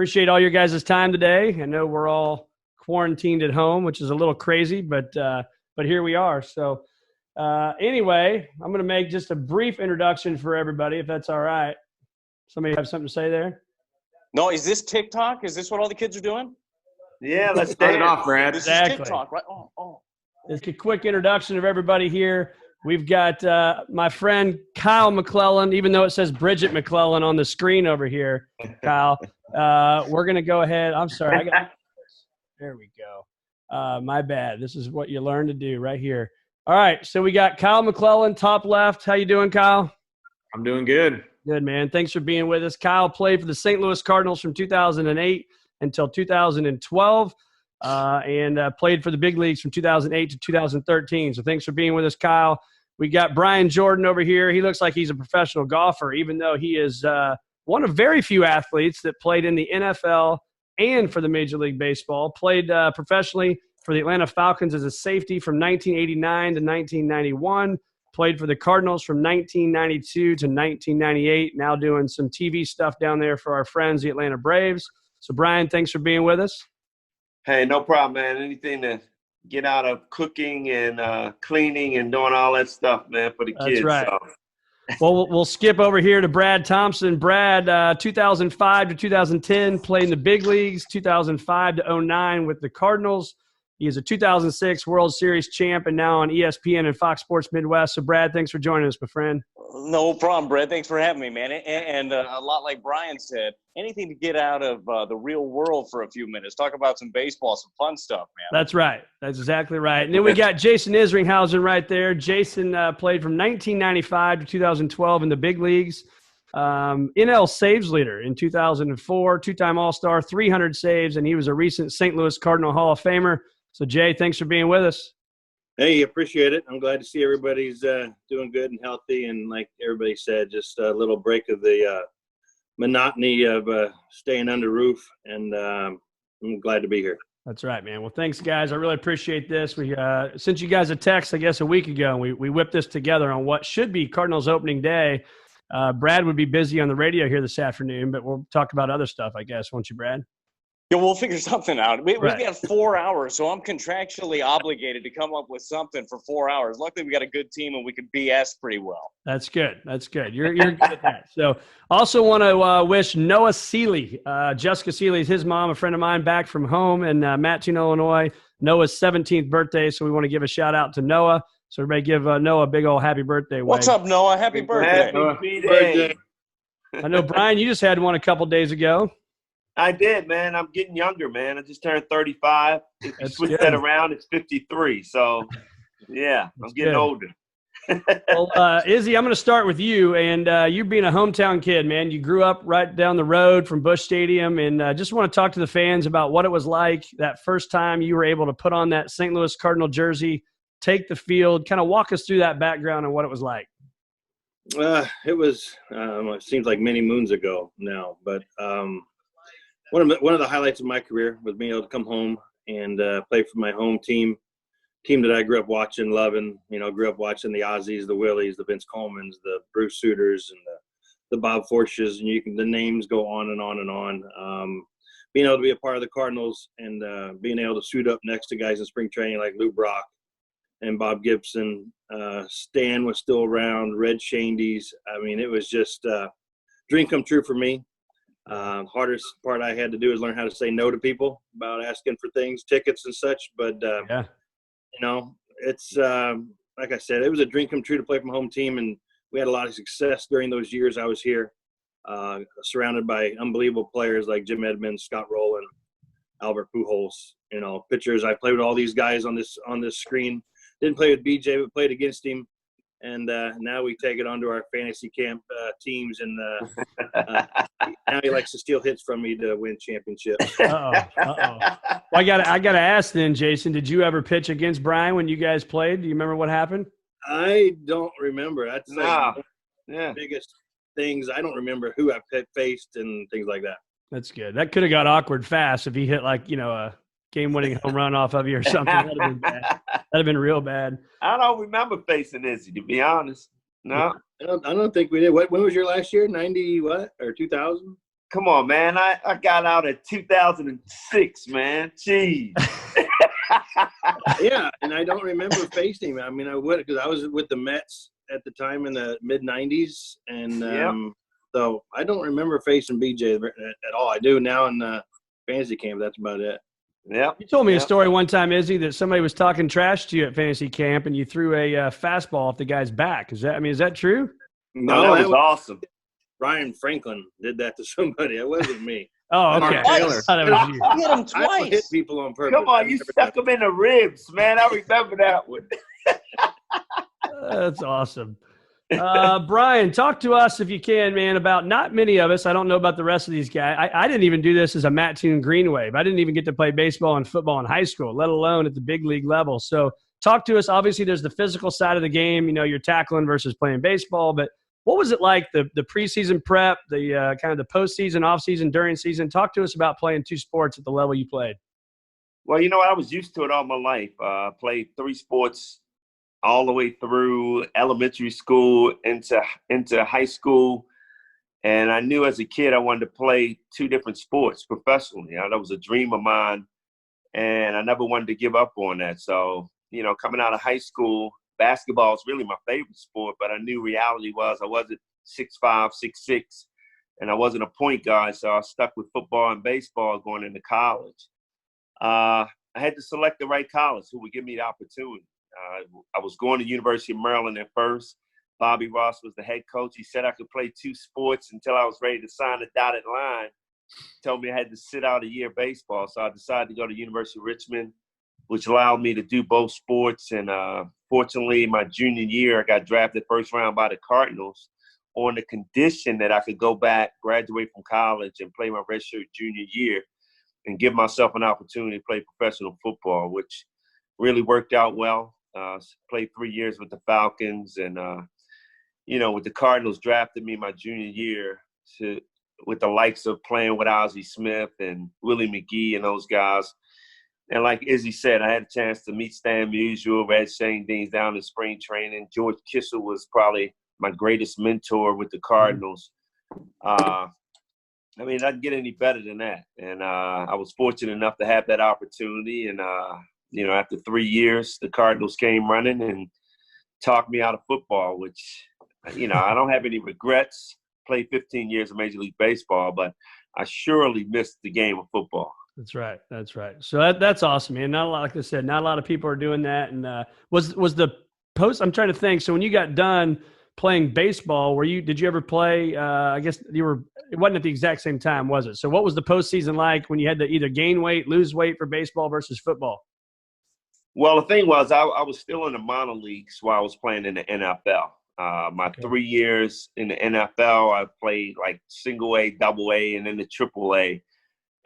Appreciate all your guys' time today. I know we're all quarantined at home, which is a little crazy, but here we are. So anyway, I'm going to make just a brief introduction for everybody, if that's all right. Somebody have something to say there? No, is this TikTok? Is this what all the kids are doing? Yeah, let's start it off, Brad. This Exactly. is TikTok, right? Oh. Just a quick introduction of everybody here. We've got my friend Kyle McClellan, even though it says Bridget McClellan on the screen over here, Kyle. We're going to go ahead. I'm sorry. There we go. My bad. This is what you learn to do right here. All right. So we got Kyle McClellan, top left. How you doing, Kyle? I'm doing good. Good, man. Thanks for being with us. Kyle played for the St. Louis Cardinals from 2008 until 2012. And played for the big leagues from 2008 to 2013. So thanks for being with us, Kyle. We got Brian Jordan over here. He looks like he's a professional golfer, even though he is one of very few athletes that played in the NFL and for the Major League Baseball. Played professionally for the Atlanta Falcons as a safety from 1989 to 1991. Played for the Cardinals from 1992 to 1998. Now doing some TV stuff down there for our friends, the Atlanta Braves. So, Brian, thanks for being with us. Hey, no problem, man. Anything to get out of cooking and cleaning and doing all that stuff, man, for the kids. That's right. So. Well, we'll skip over here to Brad Thompson. Brad, 2005 to 2010, played in the big leagues, 2005 to 09 with the Cardinals. He is a 2006 World Series champ and now on ESPN and Fox Sports Midwest. So, Brad, thanks for joining us, my friend. No problem, Brett. Thanks for having me, man. And a lot like Brian said, anything to get out of the real world for a few minutes. Talk about some baseball, some fun stuff, man. That's right. That's exactly right. And then we got Jason Isringhausen right there. Jason played from 1995 to 2012 in the big leagues. NL saves leader in 2004, two-time All-Star, 300 saves, and he was a recent St. Louis Cardinal Hall of Famer. So, Jay, thanks for being with us. Hey, appreciate it. I'm glad to see everybody's doing good and healthy. And like everybody said, just a little break of the monotony of staying under roof. And I'm glad to be here. That's right, man. Well, thanks, guys. I really appreciate this. We sent you guys a text, I guess, a week ago, and we whipped this together on what should be Cardinals opening day. Brad would be busy on the radio here this afternoon, but we'll talk about other stuff, I guess, won't you, Brad? Yeah, we'll figure something out. We've Right. got 4 hours, so I'm contractually obligated to come up with something for 4 hours. Luckily, we got a good team, and we can BS pretty well. That's good. That's good. You're good at that. So also want to wish Noah Seeley, Jessica Seeley is his mom, a friend of mine, back from home in Mattoon, Illinois. Noah's 17th birthday, so we want to give a shout-out to Noah. So everybody give Noah a big old happy birthday. What's up, Noah? Happy birthday. Happy birthday. I know, Brian, you just had one a couple days ago. I did, man. I'm getting younger, man. I just turned 35. If you switch that around, it's 53. So, yeah, I'm getting older. Well, Izzy, I'm going to start with you. And you being a hometown kid, man, you grew up right down the road from Busch Stadium. And just want to talk to the fans about what it was like that first time you were able to put on that St. Louis Cardinal jersey, take the field, kind of walk us through that background and what it was like. It was, it seems like many moons ago now, but one of the highlights of my career was being able to come home and play for my home team that I grew up watching, loving. You know, grew up watching the Ozzies, the Willies, the Vince Colemans, the Bruce Suitors, and the Bob Forsches, and the names go on and on and on. Being able to be a part of the Cardinals and being able to suit up next to guys in spring training like Lou Brock and Bob Gibson, Stan was still around, Red Shandies. I mean, it was just dream come true for me. Hardest part I had to do is learn how to say no to people about asking for things, tickets and such. But, you know, it's like I said, it was a dream come true to play from home team. And we had a lot of success during those years I was here, surrounded by unbelievable players like Jim Edmonds, Scott Rowland, Albert Pujols, you know, pitchers. I played with all these guys on this screen. Didn't play with BJ, but played against him. And now we take it onto our fantasy camp teams, and now he likes to steal hits from me to win championships. Well, I gotta ask then, Jason. Did you ever pitch against Brian when you guys played? Do you remember what happened? I don't remember. That's the biggest things. I don't remember who I faced and things like that. That's good. That could have got awkward fast if he hit a game-winning home run off of you or something. That'd have been bad. That'd have been real bad. I don't remember facing Izzy, to be honest. No. I don't think we did. When was your last year? 90 what? Or 2000? Come on, man. I got out in 2006, man. Jeez. Yeah, and I don't remember facing him. I mean, I would because I was with the Mets at the time in the mid-'90s, and so I don't remember facing BJ at all. I do now in the fantasy camp. That's about it. Yeah. You told me a story one time, Izzy, that somebody was talking trash to you at fantasy camp, and you threw a fastball off the guy's back. Is that true? No, that was awesome. Ryan Franklin did that to somebody. It wasn't me. Oh, okay. Twice. I thought it was you. You hit him I don't hit twice. people on purpose. Come on, you stuck him in the ribs, man. I remember that one. That's awesome. Brian, talk to us if you can, man, about not many of us. I don't know about the rest of these guys. I didn't even do this as a Mattoon Green Wave. I didn't even get to play baseball and football in high school, let alone at the big league level. So talk to us. Obviously, there's the physical side of the game. You know, you're tackling versus playing baseball. But what was it like, the preseason prep, the kind of the postseason, offseason, during season? Talk to us about playing two sports at the level you played. Well, you know, I was used to it all my life. Played 3 sports all the way through elementary school into high school. And I knew as a kid I wanted to play 2 different sports professionally. That was a dream of mine, and I never wanted to give up on that. So, you know, coming out of high school, basketball is really my favorite sport, but I knew reality was I wasn't 6'5", 6'6", and I wasn't a point guard, so I stuck with football and baseball going into college. I had to select the right college who would give me the opportunity. I was going to University of Maryland at first. Bobby Ross was the head coach. He said I could play 2 sports until I was ready to sign the dotted line. He told me I had to sit out a year of baseball, so I decided to go to University of Richmond, which allowed me to do both sports. And fortunately, my junior year, I got drafted first round by the Cardinals on the condition that I could go back, graduate from college, and play my redshirt junior year and give myself an opportunity to play professional football, which really worked out well. Played 3 years with the Falcons, and you know, with the Cardinals drafted me my junior year with the likes of playing with Ozzie Smith and Willie McGee and those guys. And like Izzy said, I had a chance to meet Stan Musial, read Shane Deans down in spring training. George Kissel was probably my greatest mentor with the Cardinals. I mean, it doesn't get any better than that. And I was fortunate enough to have that opportunity. And, you know, after 3 years, the Cardinals came running and talked me out of football, which, you know, I don't have any regrets. Played 15 years of Major League Baseball, but I surely missed the game of football. That's right. That's right. So that's awesome, man. Not a lot, like I said, not a lot of people are doing that. And was the post? I'm trying to think. So when you got done playing baseball, did you ever play? I guess it wasn't at the exact same time, was it? So what was the postseason like when you had to either gain weight, lose weight for baseball versus football? Well, the thing was, I was still in the minor leagues while I was playing in the NFL. My 3 years in the NFL, I played like single A, double A, and then the triple A.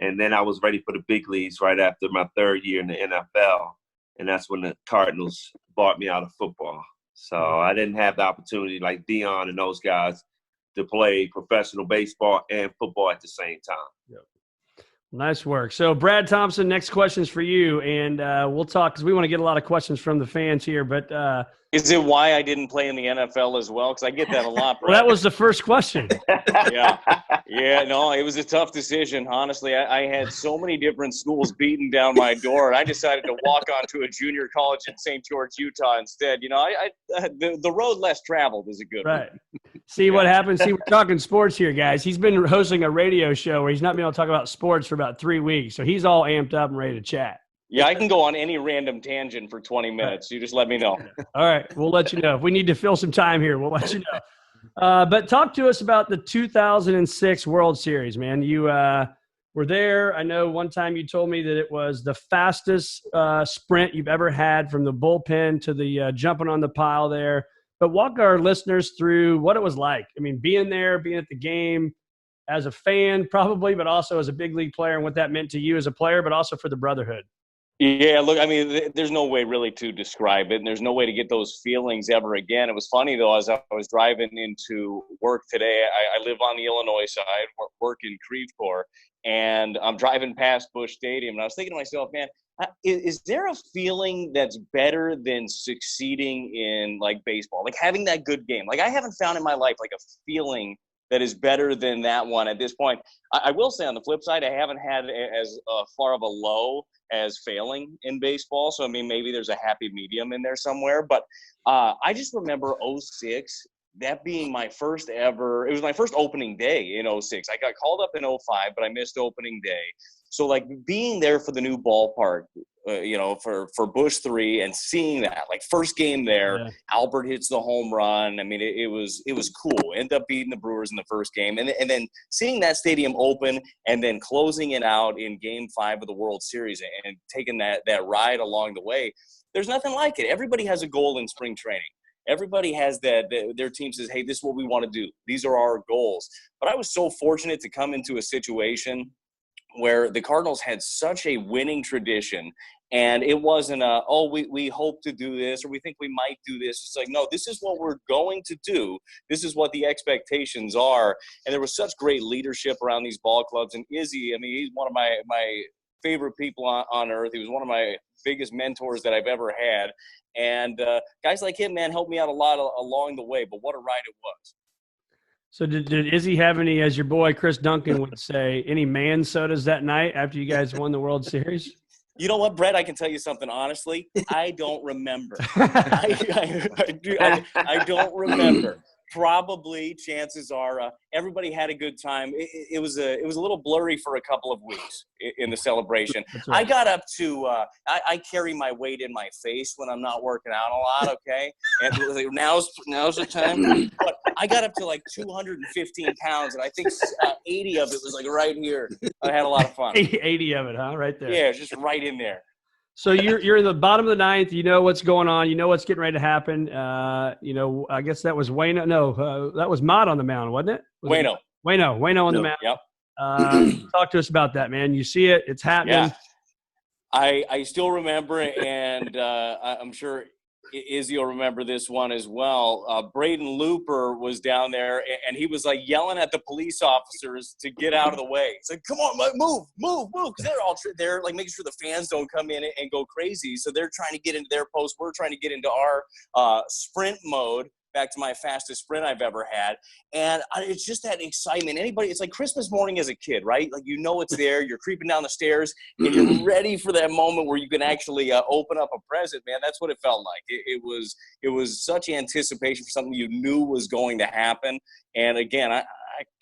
And then I was ready for the big leagues right after my 3rd year in the NFL. And that's when the Cardinals bought me out of football. So I didn't have the opportunity like Dion and those guys to play professional baseball and football at the same time. Yep. Nice work. So Brad Thompson, next question's for you. And we'll talk because we want to get a lot of questions from the fans here. But is it why I didn't play in the NFL as well? Because I get that a lot, Brad. Well, that was the first question. Yeah, no, it was a tough decision. Honestly, I had so many different schools beating down my door, and I decided to walk on to a junior college in St. George, Utah instead. You know, the road less traveled is a good one. Right. See what happens? See, we're talking sports here, guys. He's been hosting a radio show where he's not been able to talk about sports for about 3 weeks, so he's all amped up and ready to chat. Yeah, I can go on any random tangent for 20 minutes. You just let me know. All right. We'll let you know. If we need to fill some time here, we'll let you know. But talk to us about the 2006 World Series, man. You were there. I know one time you told me that it was the fastest sprint you've ever had from the bullpen to the jumping on the pile there. But walk our listeners through what it was like. I mean, being there, being at the game as a fan probably, but also as a big league player and what that meant to you as a player, but also for the brotherhood. Yeah, look, I mean, there's no way really to describe it, and there's no way to get those feelings ever again. It was funny, though, as I was driving into work today. I live on the Illinois side, work in Creveport, and I'm driving past Busch Stadium, and I was thinking to myself, man, is there a feeling that's better than succeeding in, like, baseball? Like, having that good game. Like, I haven't found in my life, like, a feeling that is better than that one at this point. I will say on the flip side, I haven't had as far of a low as failing in baseball. So, I mean, maybe there's a happy medium in there somewhere. But I just remember 06, that being my first ever – it was my first opening day in 06. I got called up in 05, but I missed opening day. So, like, being there for the new ballpark, for Busch 3 and seeing that, like, first game there, yeah. Albert hits the home run. I mean, it was cool. Ended up beating the Brewers in the first game. And then seeing that stadium open and then closing it out in Game 5 of the World Series and taking that ride along the way, there's nothing like it. Everybody has a goal in spring training. Everybody has that their team says, hey, this is what we want to do. These are our goals. But I was so fortunate to come into a situation where the Cardinals had such a winning tradition, and it wasn't we hope to do this or we think we might do this. It's like, no, this is what we're going to do. This is what the expectations are. And there was such great leadership around these ball clubs. And Izzy, I mean, he's one of my favorite people on earth. He was one of my biggest mentors that I've ever had. And guys like him, man, helped me out a lot along the way. But what a ride it was. So did Izzy have any, as your boy Chris Duncan would say, any man sodas that night after you guys won the World Series? You know what, Brett? I can tell you something honestly. I don't remember. I don't remember. Probably, chances are, everybody had a good time. It was a little blurry for a couple of weeks in the celebration. Right. I got up to I carry my weight in my face when I'm not working out a lot. Okay, and now's the time. But I got up to like 215 pounds, and I think 80 of it was like right here. I had a lot of fun. 80 of it, huh? Right there. Yeah, just right in there. So you're in the bottom of the ninth. You know what's going on. You know what's getting ready to happen. I guess that was Wayno. No, that was Mott on the mound, wasn't it? Wayno on the mound. Yep. Talk to us about that, man. You see it. It's happening. Yeah. I still remember it, and I'm sure Izzy will remember this one as well. Braden Looper was down there, and he was like yelling at the police officers to get out of the way. It's like, come on, move, because they're like making sure the fans don't come in and go crazy. So they're trying to get into their post. We're trying to get into our sprint mode. Back to my fastest sprint I've ever had. And it's just that excitement. It's like Christmas morning as a kid, right? Like, it's there, you're creeping down the stairs, and you're ready for that moment where you can actually open up a present, man. That's what it felt like. It was such anticipation for something you knew was going to happen. And again, I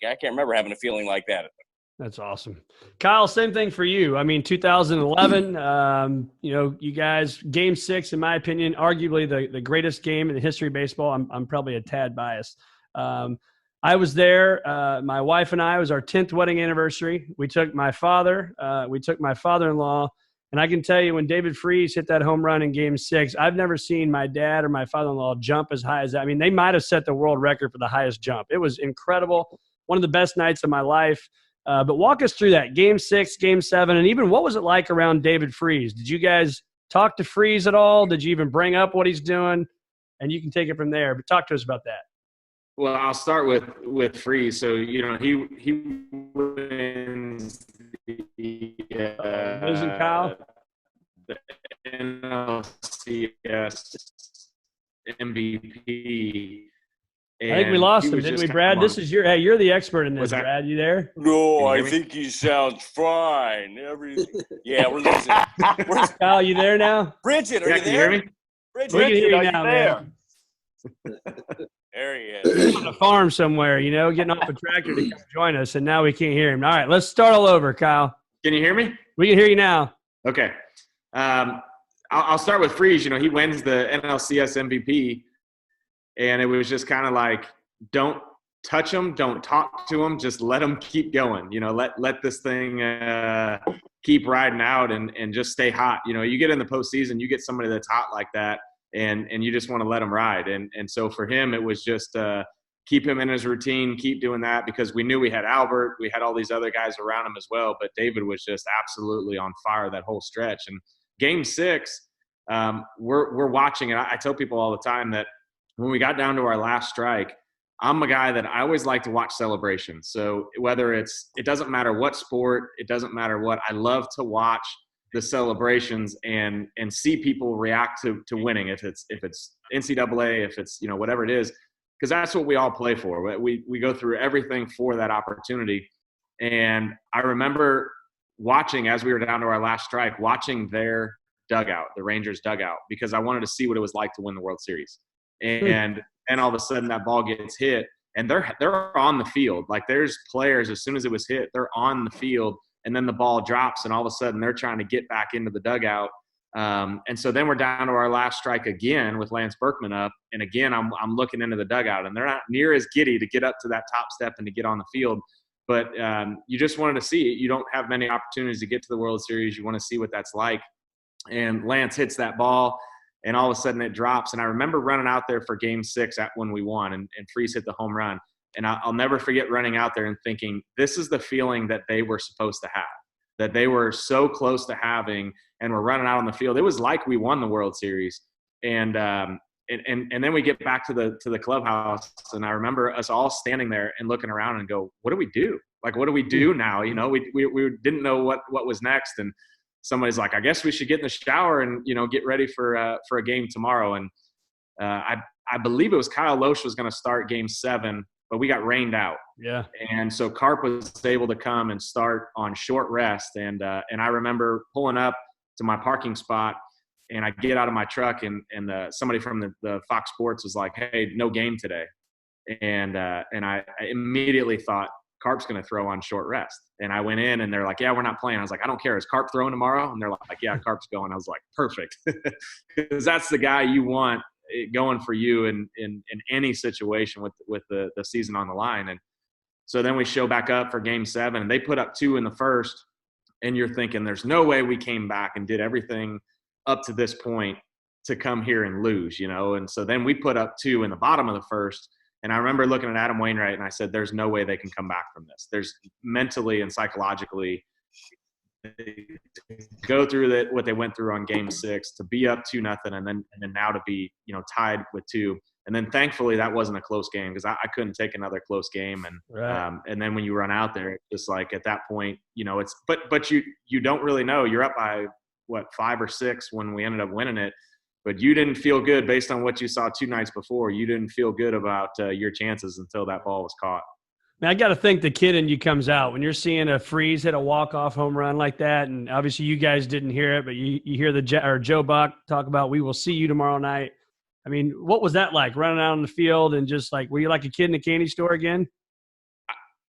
can't remember having a feeling like that. That's awesome. Kyle, same thing for you. I mean, 2011, you guys, Game 6, in my opinion, arguably the greatest game in the history of baseball. I'm probably a tad biased. I was there. My wife and I, it was our 10th wedding anniversary. We took my father. We took my father-in-law. And I can tell you, when David Freese hit that home run in Game 6, I've never seen my dad or my father-in-law jump as high as that. I mean, they might have set the world record for the highest jump. It was incredible. One of the best nights of my life. But walk us through that Game 6, Game 7, and even what was it like around David Freese? Did you guys talk to Freese at all? Did you even bring up what he's doing? And you can take it from there. But talk to us about that. Well, I'll start with Freese. So he wins Losing Kyle? The NLCS MVP. I think we lost him, didn't we, Brad? This is you're the expert in this, Brad. You there? No, I think he sounds fine. Yeah, we're losing. Kyle, you there now? Bridget, are you there? Can you hear me? Bridget, we can hear you now, man. There he is. He's on a farm somewhere, getting off a tractor to come join us, and now we can't hear him. All right, let's start all over, Kyle. Can you hear me? We can hear you now. Okay. I'll start with Freese. He wins the NLCS MVP. And it was just kind of like, don't touch him, don't talk to him, just let him keep going. Let this thing keep riding out and just stay hot. You get in the postseason, you get somebody that's hot like that, and you just want to let him ride. And so for him, it was just keep him in his routine, keep doing that, because we knew we had Albert, we had all these other guys around him as well. But David was just absolutely on fire that whole stretch. And Game 6, we're watching, and I tell people all the time that when we got down to our last strike, I'm a guy that I always like to watch celebrations. So whether it doesn't matter what sport, it doesn't matter what, I love to watch the celebrations and see people react to winning. If it's NCAA, if it's, whatever it is, because that's what we all play for. We go through everything for that opportunity. And I remember watching, as we were down to our last strike, watching their dugout, the Rangers dugout, because I wanted to see what it was like to win the World Series. And then all of a sudden that ball gets hit, and they're on the field. Like, there's players, as soon as it was hit, they're on the field, and then the ball drops, and all of a sudden they're trying to get back into the dugout. And so then we're down to our last strike again with Lance Berkman up. And again, I'm looking into the dugout, and they're not near as giddy to get up to that top step and to get on the field. But you just wanted to see it. You don't have many opportunities to get to the World Series. You want to see what that's like. And Lance hits that ball, and all of a sudden it drops. And I remember running out there for Game 6 when we won, and Freese hit the home run. And I'll never forget running out there and thinking, this is the feeling that they were supposed to have, that they were so close to having, and we're running out on the field. It was like we won the World Series. And then we get back to the clubhouse, and I remember us all standing there and looking around and go, what do we do? Like, what do we do now? You know, we didn't know what was next. And somebody's like, I guess we should get in the shower and, you know, get ready for a game tomorrow. And I believe it was Kyle Loesch was going to start Game 7, but we got rained out. Yeah. And so Carp was able to come and start on short rest. And I remember pulling up to my parking spot, and I get out of my truck, and somebody from the Fox Sports was like, hey, no game today. And I immediately thought, Carp's going to throw on short rest. And I went in, and they're like, yeah, we're not playing. I was like, I don't care. Is Carp throwing tomorrow? And they're like, yeah, Carp's going. I was like, perfect. Because that's the guy you want going for you in any situation with the season on the line. And so then we show back up for Game 7, and they put up 2 in the first, and you're thinking, there's no way we came back and did everything up to this point to come here and lose, you know? And so then we put up 2 in the bottom of the first. And I remember looking at Adam Wainwright, and I said, there's no way they can come back from this. There's mentally and psychologically, go through what they went through on Game 6, to be up 2-0, and then now to be, you know, tied with 2. And then thankfully that wasn't a close game, because I couldn't take another close game. And Right. And then when you run out there, just like at that point, you know, it's but you don't really know. You're up by 5 or 6 when we ended up winning it. But you didn't feel good based on what you saw 2 nights before. You didn't feel good about your chances until that ball was caught. Man, I got to think the kid in you comes out when you're seeing a Freeze hit a walk-off home run like that. And obviously you guys didn't hear it, but you hear Joe Buck talk about, we will see you tomorrow night. I mean, what was that like, running out on the field and just like, were you like a kid in a candy store again?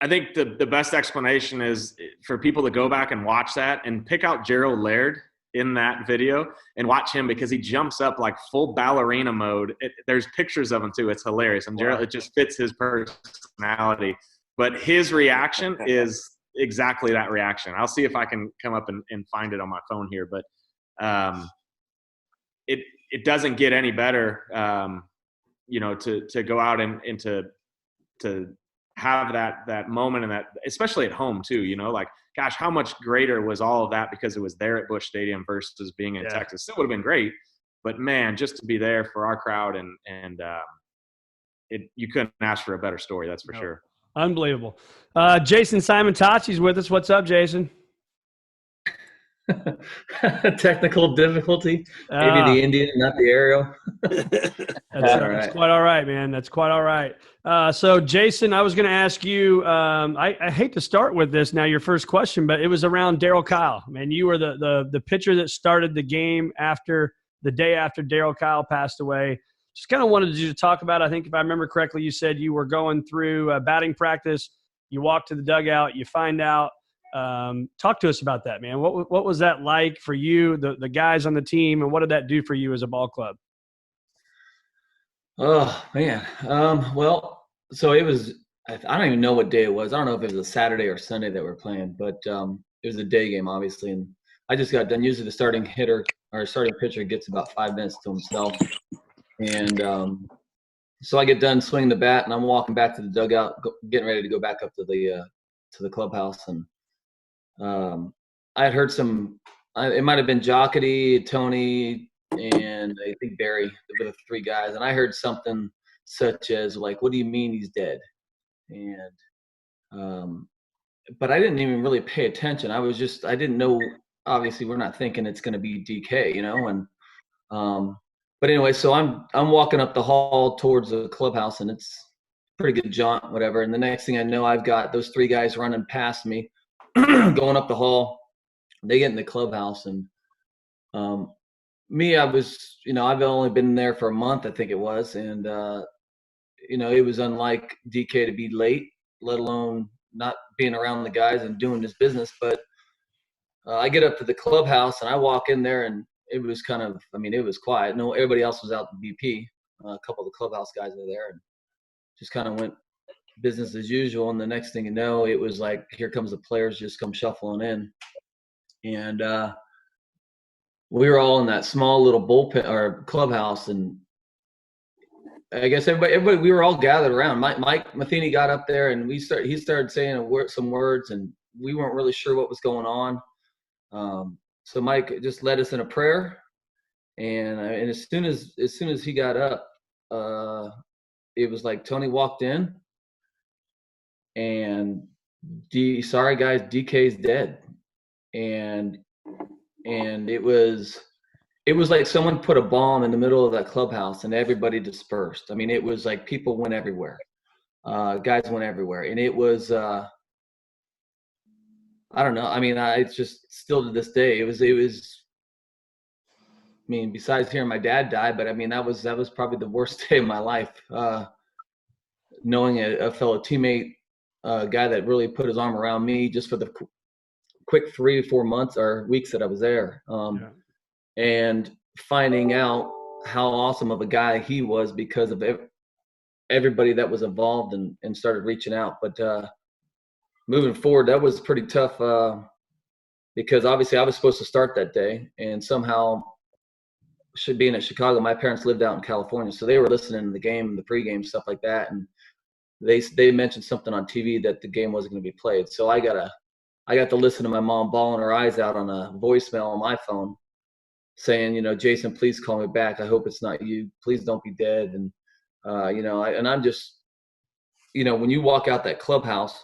I think the best explanation is for people to go back and watch that and pick out Gerald Laird in that video and watch him, because he jumps up like full ballerina mode. There's pictures of him too. It's hilarious. And Gerald, it just fits his personality. But his reaction is exactly that reaction. I'll see if I can come up and find it on my phone here. But it doesn't get any better, you know, to go out and to have that moment, and that, especially at home too, you know, like, gosh, how much greater was all of that because it was there at Busch Stadium versus being in Texas. Still would have been great, but man, just to be there for our crowd and you couldn't ask for a better story. That's for sure. Unbelievable. Jason Simon Tachi's with us. What's up, Jason? Technical difficulty. Maybe the Indian, not the aerial. That's quite all right, man. That's quite all right. So, Jason, I was going to ask you, I hate to start with this now, your first question, but it was around Darryl Kile. Man, you were the pitcher that started the game the day after Darryl Kile passed away. Just kind of wanted you to talk about, I think if I remember correctly, you said you were going through batting practice. You walk to the dugout, you find out. Talk to us about that, man. What was that like for you, the guys on the team, and what did that do for you as a ball club? Oh man. Well, so it was, I don't even know what day it was. I don't know if it was a Saturday or Sunday that we're playing, but it was a day game, obviously. And I just got done. Usually the starting hitter or starting pitcher gets about 5 minutes to himself. And so I get done swinging the bat, and I'm walking back to the dugout, getting ready to go back up to the clubhouse. And I had heard it might have been Jockety, Tony, and I think Barry, the 3 guys. And I heard something such as like, what do you mean he's dead? And, but I didn't even really pay attention. I didn't know, obviously we're not thinking it's going to be DK, you know? And, but anyway, so I'm walking up the hall towards the clubhouse, and it's a pretty good jaunt, whatever. And the next thing I know, I've got those three guys running past me, going up the hall. They get in the clubhouse, and me, I was, I've only been there for a month, I think it was, and it was unlike DK to be late, let alone not being around the guys and doing this business. But I get up to the clubhouse and I walk in there, and it was it was quiet. No, everybody else was out in BP. A couple of the clubhouse guys were there, and just kind of went business as usual. And the next thing you know, it was like, here comes the players just come shuffling in. And we were all in that small little bullpen or clubhouse, and I guess everybody, we were all gathered around. Mike Matheny got up there, and he started saying some words, and we weren't really sure what was going on. So Mike just led us in a prayer, and as soon as he got up, it was like Tony walked in, and sorry guys, DK's dead, and it was like someone put a bomb in the middle of that clubhouse and everybody dispersed. I mean, it was like people went everywhere. Guys went everywhere. And it was, I don't know. I mean, it's just still to this day, it was, I mean, besides hearing my dad die, but I mean, that was probably the worst day of my life. Knowing a fellow teammate, a guy that really put his arm around me just for the quick 3 or 4 months or weeks that I was there. And finding out how awesome of a guy he was because of everybody that was involved and started reaching out. But moving forward, that was pretty tough because obviously I was supposed to start that day, and somehow, being at Chicago, my parents lived out in California, so they were listening to the game, the pregame, stuff like that, and they mentioned something on TV that the game wasn't going to be played. So I got to listen to my mom bawling her eyes out on a voicemail on my phone, saying, Jason, please call me back. I hope it's not you. Please don't be dead. And, and I'm just, when you walk out that clubhouse,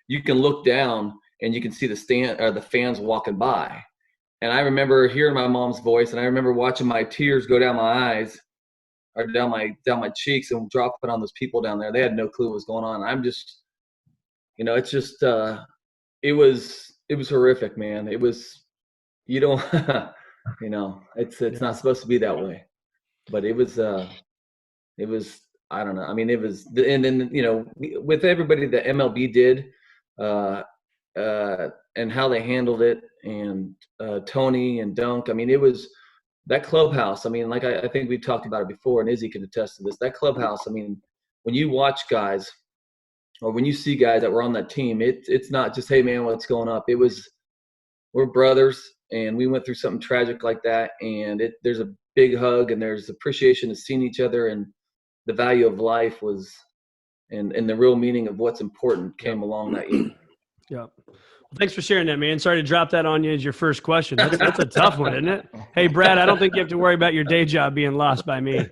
you can look down and you can see the fans walking by. And I remember hearing my mom's voice, and I remember watching my tears go down my eyes or down my cheeks and dropping on those people down there. They had no clue what was going on. I'm just, it's just, it was horrific, man. It was, it's not supposed to be that way, but it was, I don't know. I mean, it was, and then, with everybody that MLB did, and how they handled it, and Tony and Dunk, I mean, it was that clubhouse. I mean, like I think we've talked about it before, and Izzy can attest to this. That clubhouse, I mean, when you watch guys or when you see guys that were on that team, it's not just, hey man, what's going up? It was, we're brothers, and we went through something tragic like that, and there's a big hug, and there's appreciation of seeing each other, and the value of life was, and the real meaning of what's important came along that year. Yeah. Well, thanks for sharing that, man. Sorry to drop that on you as your first question. That's a tough one, isn't it? Hey, Brad, I don't think you have to worry about your day job being lost by me.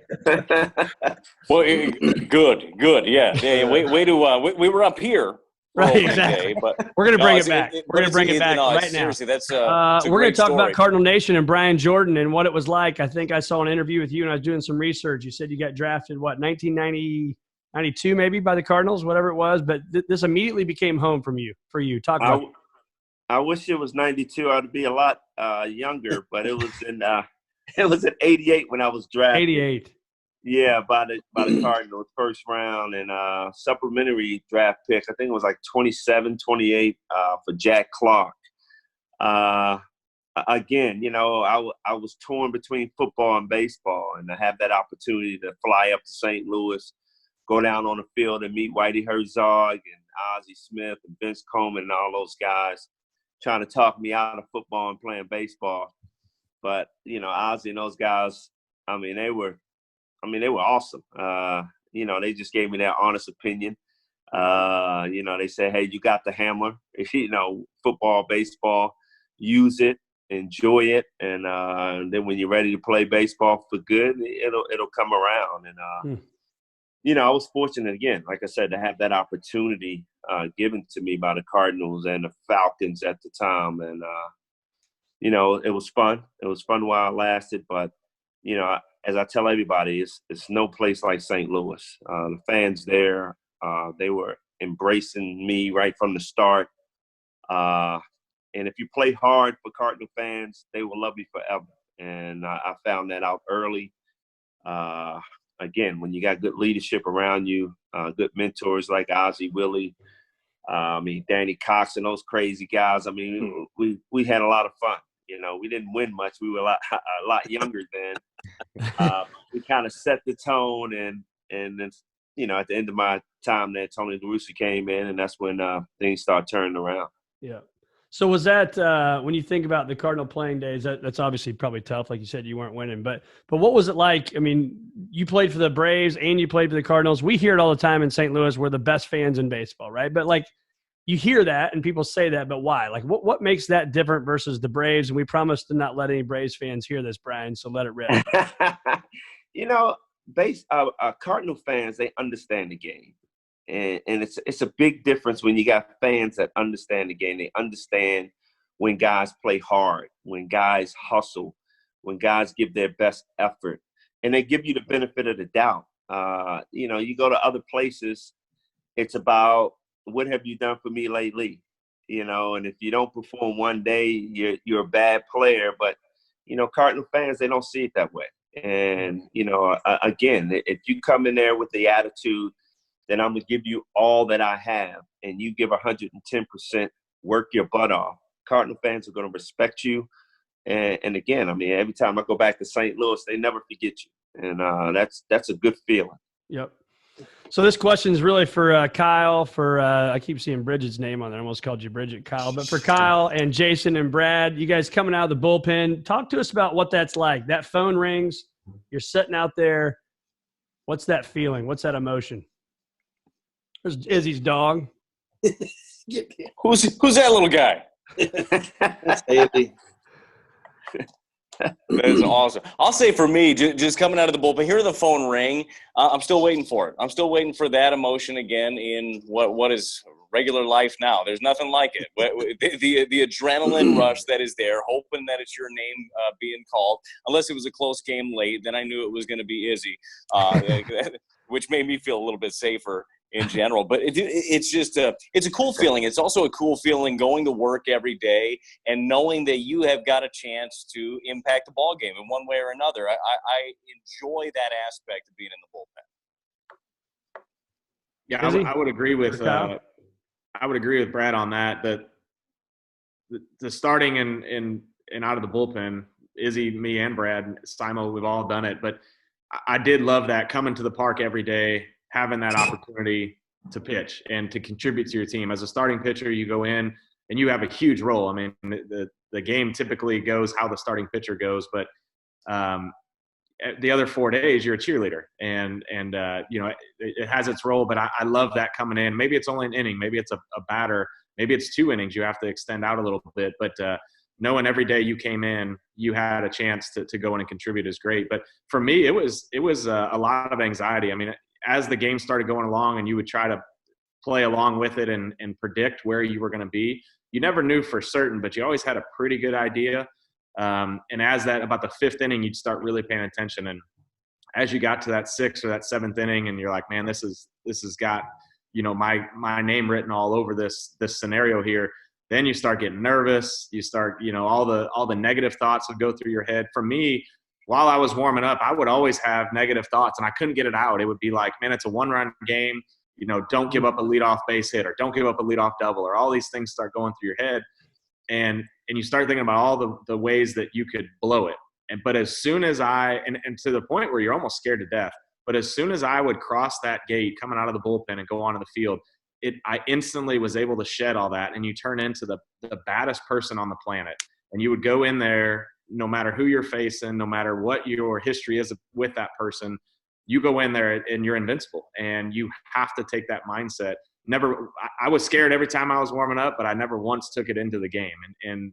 Well, good. Yeah. Way to, we were up here. Right, exactly. Day, but we're going to bring it back. We're going to bring it back right now. Seriously, that's we're going to talk about Cardinal Nation and Brian Jordan and what it was like. I think I saw an interview with you, and I was doing some research. You said you got drafted, 1992 maybe by the Cardinals, whatever it was. But this immediately became home for you. Talk about it. I wish it was 92. I'd be a lot younger, but it was in '88 when I was drafted. 88. Yeah, by the Cardinals, first round, and supplementary draft pick. I think it was like 27, 28 for Jack Clark. Again, I was torn between football and baseball, and to have that opportunity to fly up to St. Louis, go down on the field and meet Whitey Herzog and Ozzie Smith and Vince Coleman and all those guys trying to talk me out of football and playing baseball. But, Ozzie and those guys, they were awesome. They just gave me their honest opinion. They said, hey, you got the hammer. Football, baseball, use it, enjoy it. And then when you're ready to play baseball for good, it'll come around. And, I was fortunate, again, like I said, to have that opportunity given to me by the Cardinals and the Falcons at the time. And, it was fun. It was fun while it lasted, but you know, as I tell everybody, it's no place like St. Louis. The fans there, they were embracing me right from the start. And if you play hard for Cardinal fans, they will love you forever. And I found that out early. Again, when you got good leadership around you, good mentors like Ozzie, Willie, Danny Cox and those crazy guys. I mean, we had a lot of fun. You know, we didn't win much. We were a lot younger then. We kind of set the tone, and then, you know, at the end of my time there, Tony La Russa came in, and that's when things started turning around. Yeah. So was that when you think about the Cardinal playing days? That's obviously probably tough, like you said, you weren't winning. But what was it like? I mean, you played for the Braves and you played for the Cardinals. We hear it all the time in St. Louis. We're the best fans in baseball, right? But like, you hear that and people say that, but why? Like, what makes that different versus the Braves? And we promise to not let any Braves fans hear this, Brian. So let it rip. You know, Cardinal fans, they understand the game. And it's a big difference when you got fans that understand the game. They understand when guys play hard, when guys hustle, when guys give their best effort, and they give you the benefit of the doubt. You know, you go to other places, it's about, what have you done for me lately? You know, and if you don't perform one day, you're a bad player. But, you know, Cardinal fans, they don't see it that way. And, you know, again, if you come in there with the attitude, then I'm going to give you all that I have, and you give 110%, work your butt off, Cardinal fans are going to respect you. And again, I mean, every time I go back to St. Louis, they never forget you. And that's a good feeling. Yep. So this question is really for Kyle, I keep seeing Bridget's name on there. I almost called you Bridget, Kyle. But for Kyle and Jason and Brad, you guys coming out of the bullpen, talk to us about what that's like. That phone rings, you're sitting out there. What's that feeling? What's that emotion? There's Izzy's dog. Who's that little guy? That's Haley. That is awesome. I'll say for me, just coming out of the bullpen, hear the phone ring. I'm still waiting for it. I'm still waiting for that emotion again in what is regular life now. There's nothing like it. The adrenaline rush that is there, hoping that it's your name being called. Unless it was a close game late, then I knew it was going to be Izzy, which made me feel a little bit safer in general. But it's just it's a cool feeling. It's also a cool feeling going to work every day and knowing that you have got a chance to impact the ball game in one way or another. I enjoy that aspect of being in the bullpen. Yeah, I would agree with Brad on that. That the starting and out of the bullpen, Izzy, me, and Brad, Simo, we've all done it. But I did love that, coming to the park every day, having that opportunity to pitch and to contribute to your team. As a starting pitcher, you go in and you have a huge role. I mean, the game typically goes how the starting pitcher goes, but the other 4 days you're a cheerleader, and you know, it has its role. But I love that coming in. Maybe it's only an inning, maybe it's a batter, maybe it's 2 innings. You have to extend out a little bit, but knowing every day you came in, you had a chance to go in and contribute is great. But for me, it was a lot of anxiety. I mean, as the game started going along and you would try to play along with it and predict where you were going to be, you never knew for certain, but you always had a pretty good idea. And as about the 5th inning, you'd start really paying attention. And as you got to that 6th or that 7th inning, and you're like, man, this has got, you know, my name written all over this scenario here. Then you start getting nervous. You start, you know, all the negative thoughts would go through your head. For me, while I was warming up, I would always have negative thoughts, and I couldn't get it out. It would be like, man, it's a 1-run game. You know, don't give up a leadoff base hit, or don't give up a leadoff double, or all these things start going through your head. And you start thinking about all the ways that you could blow it. But as soon as and to the point where you're almost scared to death, but as soon as I would cross that gate coming out of the bullpen and go onto the field, I instantly was able to shed all that, and you turn into the baddest person on the planet. And you would go in there, no matter who you're facing, no matter what your history is with that person, you go in there and you're invincible. And you have to take that mindset. I was scared every time I was warming up, but I never once took it into the game. And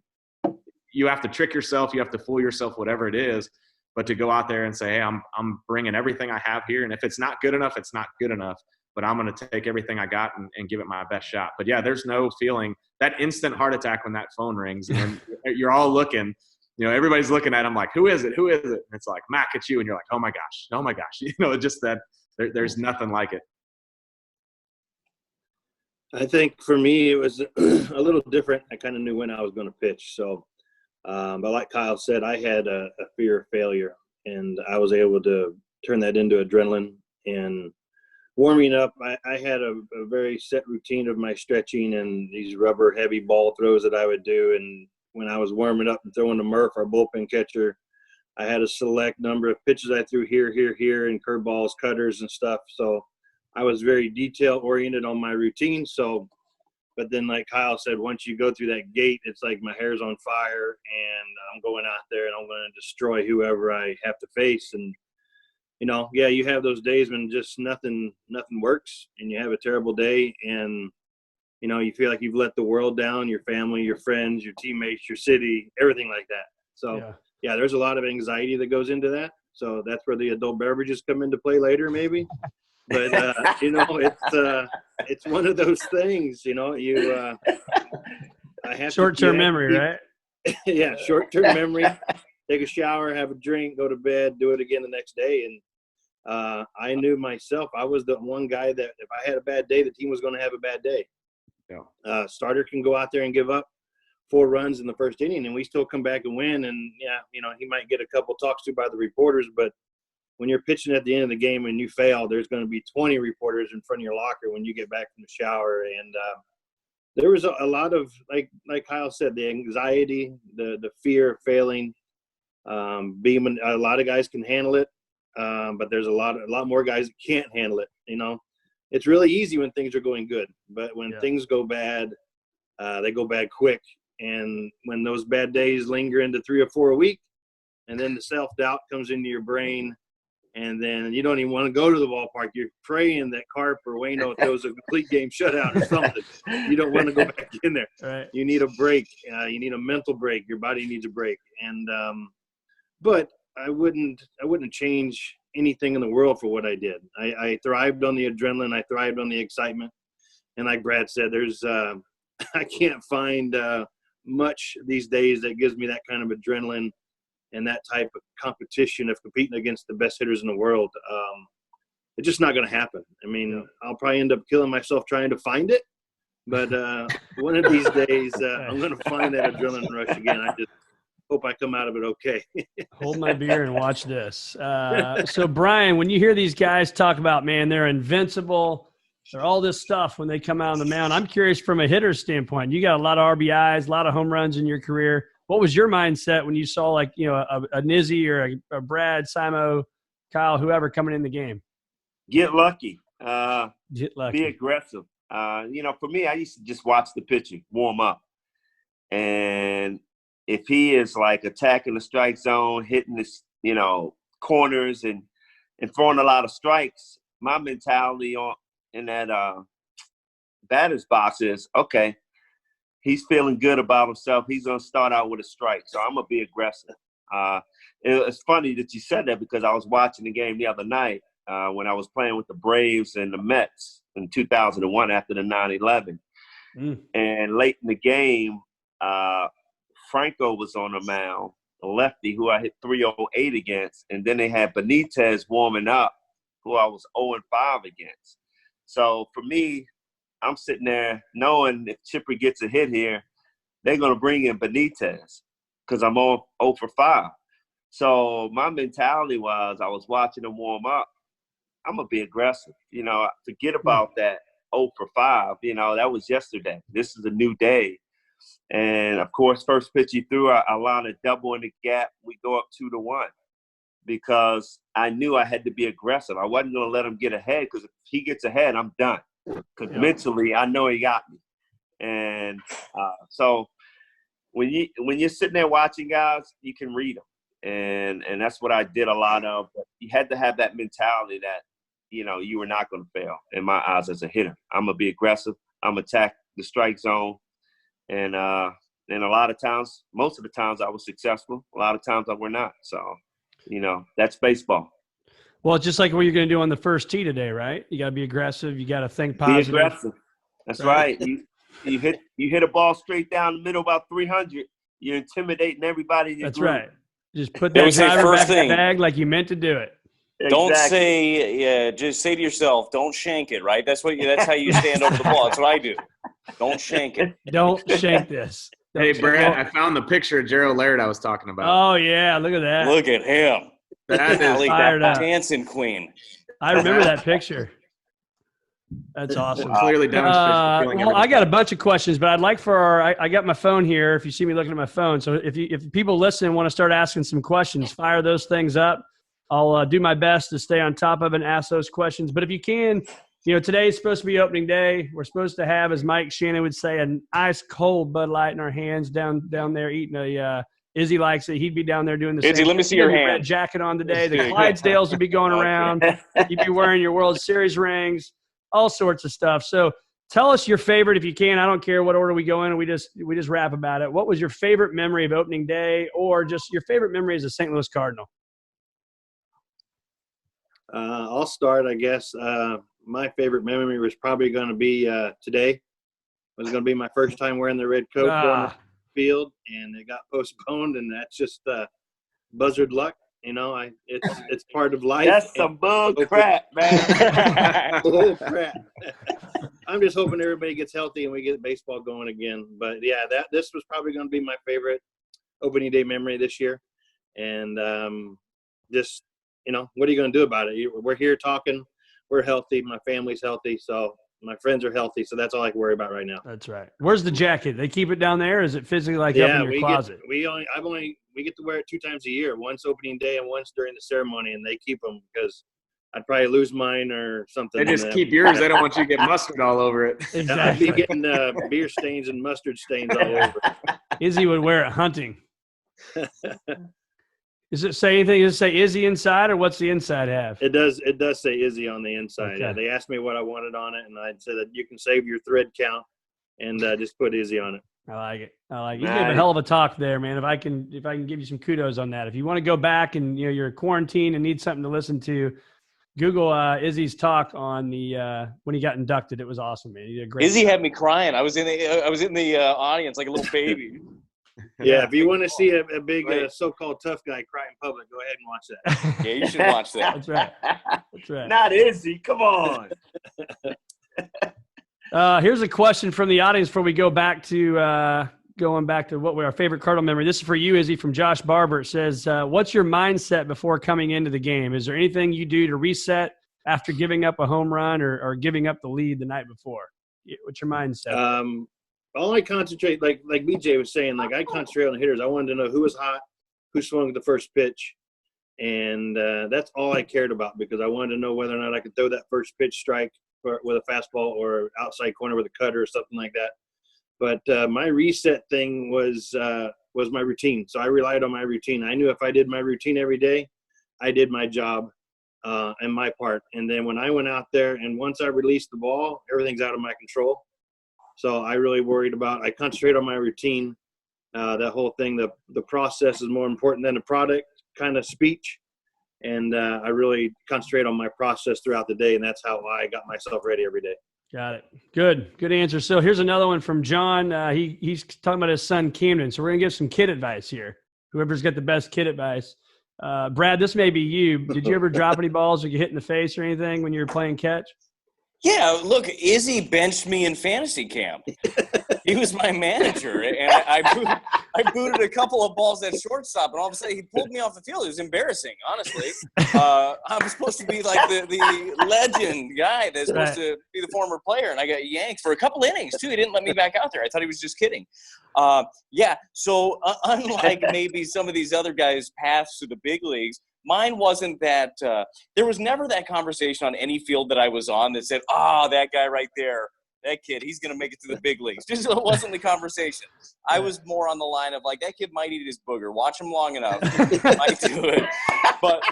you have to trick yourself, you have to fool yourself, whatever it is, but to go out there and say, hey, I'm bringing everything I have here. And if it's not good enough, it's not good enough. But I'm going to take everything I got and give it my best shot. But yeah, there's no feeling that instant heart attack when that phone rings and you're all looking. everybody's looking at him like, who is it? Who is it? And it's like, Mac, it's you. And you're like, oh my gosh. Just that there's nothing like it. I think for me, it was a little different. I kind of knew when I was going to pitch. So, but like Kyle said, I had a fear of failure, and I was able to turn that into adrenaline. And warming up, I had a very set routine of my stretching and these rubber heavy ball throws that I would do. And when I was warming up and throwing to Murph, our bullpen catcher, I had a select number of pitches I threw here, and curveballs, cutters, and stuff. So I was very detail oriented on my routine. So, but then like Kyle said, once you go through that gate, it's like my hair's on fire and I'm going out there and I'm going to destroy whoever I have to face. And, you have those days when just nothing works and you have a terrible day and, you feel like you've let the world down, your family, your friends, your teammates, your city, everything like that. So yeah, there's a lot of anxiety that goes into that. So that's where the adult beverages come into play later, maybe. But it's one of those things, I have short-term memory, right? Yeah, short-term memory. Take a shower, have a drink, go to bed, do it again the next day. And I knew myself, I was the one guy that if I had a bad day, the team was going to have a bad day. Yeah. Starter can go out there and give up 4 runs in the first inning, and we still come back and win. And he might get a couple talks to by the reporters, but when you're pitching at the end of the game and you fail, there's going to be 20 reporters in front of your locker when you get back from the shower. And there was a lot of, like Kyle said, the anxiety, the fear of failing. Being a lot of guys can handle it, but there's a lot more guys that can't handle it. It's really easy when things are going good, but when things go bad, they go bad quick. And when those bad days linger into 3 or 4 a week, and then the self-doubt comes into your brain, and then you don't even want to go to the ballpark. You're praying that Carp or Wayno throws a complete game shutout or something. You don't want to go back in there. Right. You need a break. You need a mental break. Your body needs a break. And but I wouldn't change anything in the world for what I did. I thrived on the adrenaline. I thrived on the excitement. And like Brad said, there's I can't find much these days that gives me that kind of adrenaline and that type of competition of competing against the best hitters in the world. It's just not going to happen. I mean, I'll probably end up killing myself trying to find it, but one of these days I'm going to find that adrenaline rush again. I just hope I come out of it okay. Hold my beer and watch this. So, Brian, when you hear these guys talk about, man, they're invincible, they're all this stuff when they come out on the mound, I'm curious from a hitter's standpoint. You got a lot of RBIs, a lot of home runs in your career. What was your mindset when you saw, like, a Nizzy or a Brad, Simo, Kyle, whoever coming in the game? Get lucky. Get lucky. Be aggressive. For me, I used to just watch the pitcher warm up. And if he is, like, attacking the strike zone, hitting the, corners and throwing a lot of strikes, my mentality in that batter's box is, okay, he's feeling good about himself. He's going to start out with a strike. So I'm going to be aggressive. It's funny that you said that because I was watching the game the other night when I was playing with the Braves and the Mets in 2001 after the 9/11. And late in the game, Franco was on the mound, a lefty who I hit 308 against. And then they had Benitez warming up, who I was 0-5 against. So for me, I'm sitting there knowing if Chipper gets a hit here, they're going to bring in Benitez because I'm on 0 for 5. So my mentality was I was watching them warm up. I'm going to be aggressive. Forget about that 0 for 5. That was yesterday. This is a new day. And, of course, first pitch he threw, I lined a double in the gap. We go up 2-1 because I knew I had to be aggressive. I wasn't going to let him get ahead because if he gets ahead, I'm done. Because mentally, I know he got me. And so when you're sitting there watching guys, you can read them. And that's what I did a lot of. But you had to have that mentality that, you were not going to fail in my eyes as a hitter. I'm going to be aggressive. I'm going to attack the strike zone. And a lot of times, most of the times I was successful. A lot of times I were not. So, that's baseball. Well, it's just like what you're going to do on the first tee today, right? You got to be aggressive. You got to think positive. Be aggressive. That's right. You hit a ball straight down the middle about 300. you're intimidating everybody in your That's group. right. Just put They that would say driver first back in thing. the bag like you meant to do it. Don't Exactly. say, just say to yourself, don't shank it, right? That's how you stand over the ball. That's what I do. Don't shank it. Don't shank this. Hey, Don't Brad, shank- I found the picture of Gerald Laird I was talking about. Oh, yeah. Look at that. Look at him. That is Golly, fired up. dancing queen. I remember that picture. That's awesome. clearly demonstrates the feeling Well, I everything. got a bunch of questions, but I'd like for I got my phone here. If you see me looking at my phone, so if people listen and want to start asking some questions, fire those things up. I'll do my best to stay on top of and ask those questions. But if you can, today's supposed to be opening day. We're supposed to have, as Mike Shannon would say, an ice cold Bud Light in our hands down there eating a. Izzy likes it. He'd be down there doing the Izzy, same. let me see your Red hand. jacket on today. The There you go. Clydesdales would be going around. You'd be wearing your World Series rings, all sorts of stuff. So tell us your favorite if you can. I don't care what order we go in, and we just rap about it. What was your favorite memory of opening day, or just your favorite memory as a St. Louis Cardinal? I'll start, I guess. My favorite memory was probably going to be today. It was going to be my first time wearing the red coat going to the field, and it got postponed, and that's just buzzard luck. It's part of life. That's some bull crap, man. Bull crap. I'm just hoping everybody gets healthy and we get baseball going again. But yeah, this was probably going to be my favorite opening day memory this year. And just, what are you going to do about it? We're here talking. We're healthy. My family's healthy. So my friends are healthy. So that's all I can worry about right now. That's right. Where's the jacket? They keep it down there? Or is it physically up in your closet? We get to wear it 2 times a year, once opening day and once during the ceremony, and they keep them because I'd probably lose mine or something. They just keep yours. They don't want you to get mustard all over it. Exactly. I'd be getting beer stains and mustard stains all over. Izzy would wear it hunting. Does it say anything? Does it say Izzy inside, or what's the inside have? It does say Izzy on the inside. Okay. They asked me what I wanted on it, and I said that you can save your thread count and just put Izzy on it. I like it. You gave a hell of a talk there, man. If I can give you some kudos on that. If you want to go back and you're quarantined and need something to listen to, Google Izzy's talk on the when he got inducted. It was awesome, man. He did a great. Izzy job. had me crying. I was in the audience like a little baby. Yeah, if you want to see a big so-called tough guy cry in public, go ahead and watch that. Yeah, you should watch that. That's right. That's right. Not Izzy. Come on. Here's a question from the audience before we go back to what were our favorite Cardinal memory. This is for you, Izzy, from Josh Barber. It says, what's your mindset before coming into the game? Is there anything you do to reset after giving up a home run or giving up the lead the night before? What's your mindset? All I concentrate, like BJ was saying, I concentrate on the hitters. I wanted to know who was hot, who swung the first pitch, and that's all I cared about because I wanted to know whether or not I could throw that first pitch strike with a fastball or outside corner with a cutter or something like that. But my reset thing was my routine. So I relied on my routine. I knew if I did my routine every day, I did my job and my part. And then when I went out there and once I released the ball, everything's out of my control. So I really I concentrate on my routine. That whole thing, the process is more important than the product kind of speech. And I really concentrate on my process throughout the day. And that's how I got myself ready every day. Got it. Good answer. So here's another one from John. He's talking about his son, Camden. So we're going to give some kid advice here. Whoever's got the best kid advice. Brad, this may be you. Did you ever drop any balls or get hit in the face or anything when you were playing catch? Yeah, look, Izzy benched me in fantasy camp. He was my manager, and I booted a couple of balls at shortstop, and all of a sudden he pulled me off the field. It was embarrassing, honestly. I was supposed to be like the legend guy that's supposed to be the former player, and I got yanked for a couple innings, too. He didn't let me back out there. I thought he was just kidding. So unlike maybe some of these other guys' paths to the big leagues, mine wasn't that there was never that conversation on any field that I was on that said, that guy right there, that kid, he's going to make it to the big leagues. Just it wasn't the conversation. I was more on the line of that kid might eat his booger. Watch him long enough. Might do it. But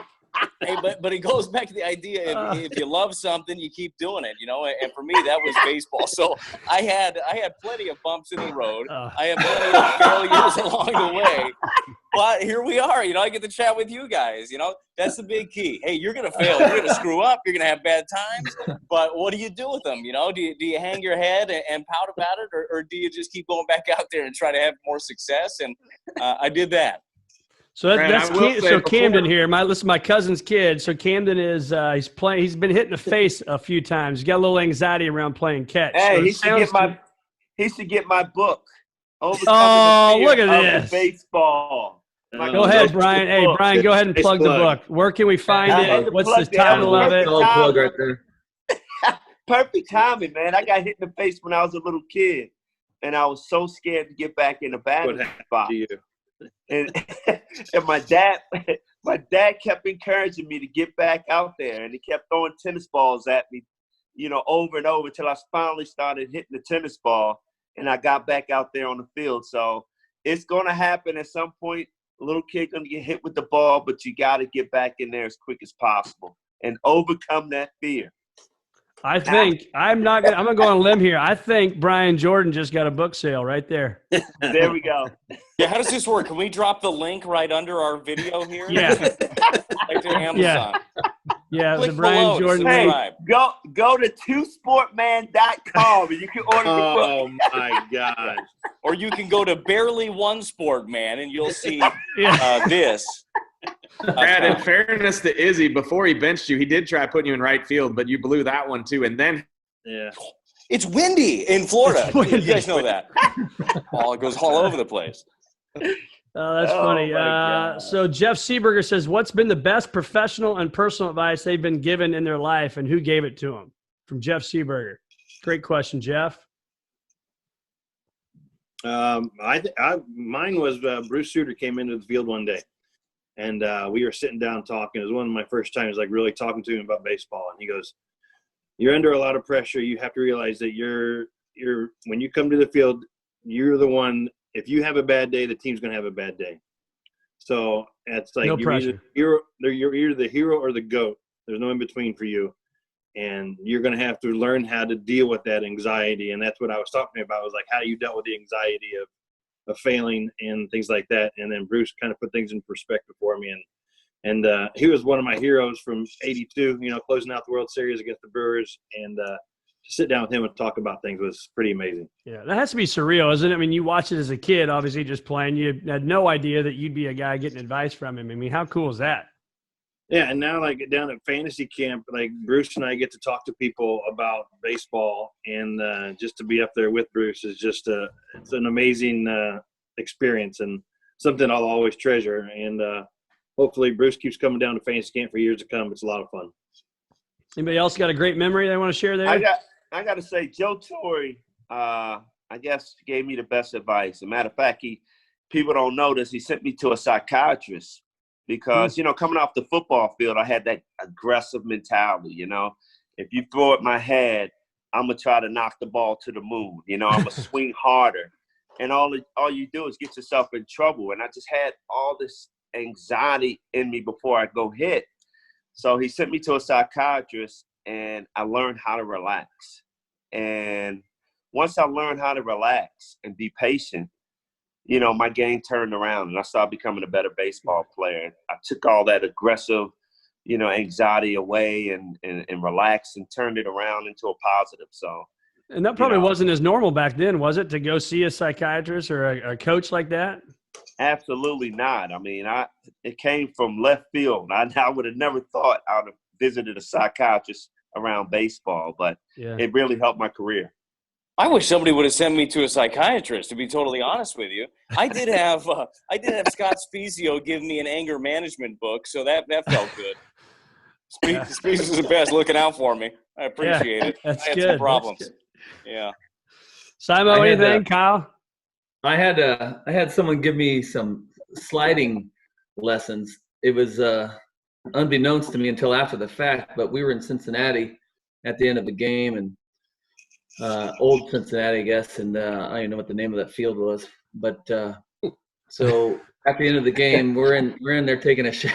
it goes back to the idea if you love something, you keep doing it, and for me, that was baseball. So I had plenty of bumps in the road. I had plenty of failures along the way. Well, here we are. I get to chat with you guys. That's the big key. Hey, you're going to fail. You're going to screw up. You're going to have bad times. But what do you do with them? Do you hang your head and pout about it, or do you just keep going back out there and try to have more success? And I did that. So that's Camden here. This is my cousin's kid. So Camden is he's playing. He's been hit in the face a few times. He's got a little anxiety around playing catch. Hey, so he should get my book. Oh, look at this baseball. Go ahead, Brian. Hey, Brian, go ahead and plug the book. Where can we find it? What's the title of it? Plug right there. Perfect timing, man. I got hit in the face when I was a little kid, and I was so scared to get back in the batting spot. And my dad kept encouraging me to get back out there, and he kept throwing tennis balls at me, over and over until I finally started hitting the tennis ball, and I got back out there on the field. So it's going to happen at some point. A little kid going to get hit with the ball, but you got to get back in there as quick as possible and overcome that fear. I think I'm going to go on a limb here. I think Brian Jordan just got a book sale right there. There we go. Yeah, how does this work? Can we drop the link right under our video here? Yeah. Right to Amazon. Yeah, Click the Brian Jordan hey, link. Go to twosportman.com and you can order the book. Oh my gosh. Or you can go to Barely One Sport Man and you'll see this. Brad, in fairness to Izzy, before he benched you, he did try putting you in right field, but you blew that one too. And then it's windy in Florida. You guys know that. It goes all over the place. Oh, that's funny. So Jeff Seeberger says, what's been the best professional and personal advice they've been given in their life, and who gave it to them? From Jeff Seeberger. Great question, Jeff. Mine was Bruce Sutter came into the field one day, and we were sitting down talking. It was one of my first times, really talking to him about baseball. And he goes, "You're under a lot of pressure. You have to realize that you're when you come to the field, you're the one. If you have a bad day, the team's going to have a bad day. So it's like no you're either the hero or the GOAT. There's no in between for you. And you're going to have to learn how to deal with that anxiety." And that's what I was talking about, was like how you dealt with the anxiety of failing and things like that. And then Bruce kind of put things in perspective for me. And he was one of my heroes from '82, closing out the World Series against the Brewers. And to sit down with him and talk about things was pretty amazing. Yeah, that has to be surreal, isn't it? I mean, you watched it as a kid, obviously just playing. You had no idea that you'd be a guy getting advice from him. I mean, how cool is that? Yeah, and now down at fantasy camp, Bruce and I get to talk to people about baseball, and just to be up there with Bruce is just it's an amazing experience and something I'll always treasure. And hopefully Bruce keeps coming down to fantasy camp for years to come. It's a lot of fun. Anybody else got a great memory they want to share there? I got to say, Joe Torre, I guess, gave me the best advice. As a matter of fact, people don't know this. He sent me to a psychiatrist because, coming off the football field, I had that aggressive mentality, If you throw at my head, I'm going to try to knock the ball to the moon. I'm going to swing harder. And all you do is get yourself in trouble. And I just had all this anxiety in me before I go hit. So he sent me to a psychiatrist, and I learned how to relax. And once I learned how to relax and be patient, my game turned around, and I started becoming a better baseball player. I took all that aggressive, anxiety away and relaxed and turned it around into a positive. So, and that probably wasn't as normal back then, was it, to go see a psychiatrist or a coach like that? Absolutely not. I mean, it came from left field. I would have never thought I would have visited a psychiatrist around baseball, but it really helped my career. I wish somebody would have sent me to a psychiatrist, to be totally honest with you. I did have Scott Spezio give me an anger management book, so that felt good. Spezio's the best, looking out for me. I appreciate it. That's I had good. some problems. Yeah. Simon, anything? Kyle? I had someone give me some sliding lessons. It was unbeknownst to me until after the fact, but we were in Cincinnati at the end of the game, and old Cincinnati, I guess, and I don't even know what the name of that field was. But so at the end of the game, we're in there taking a shower.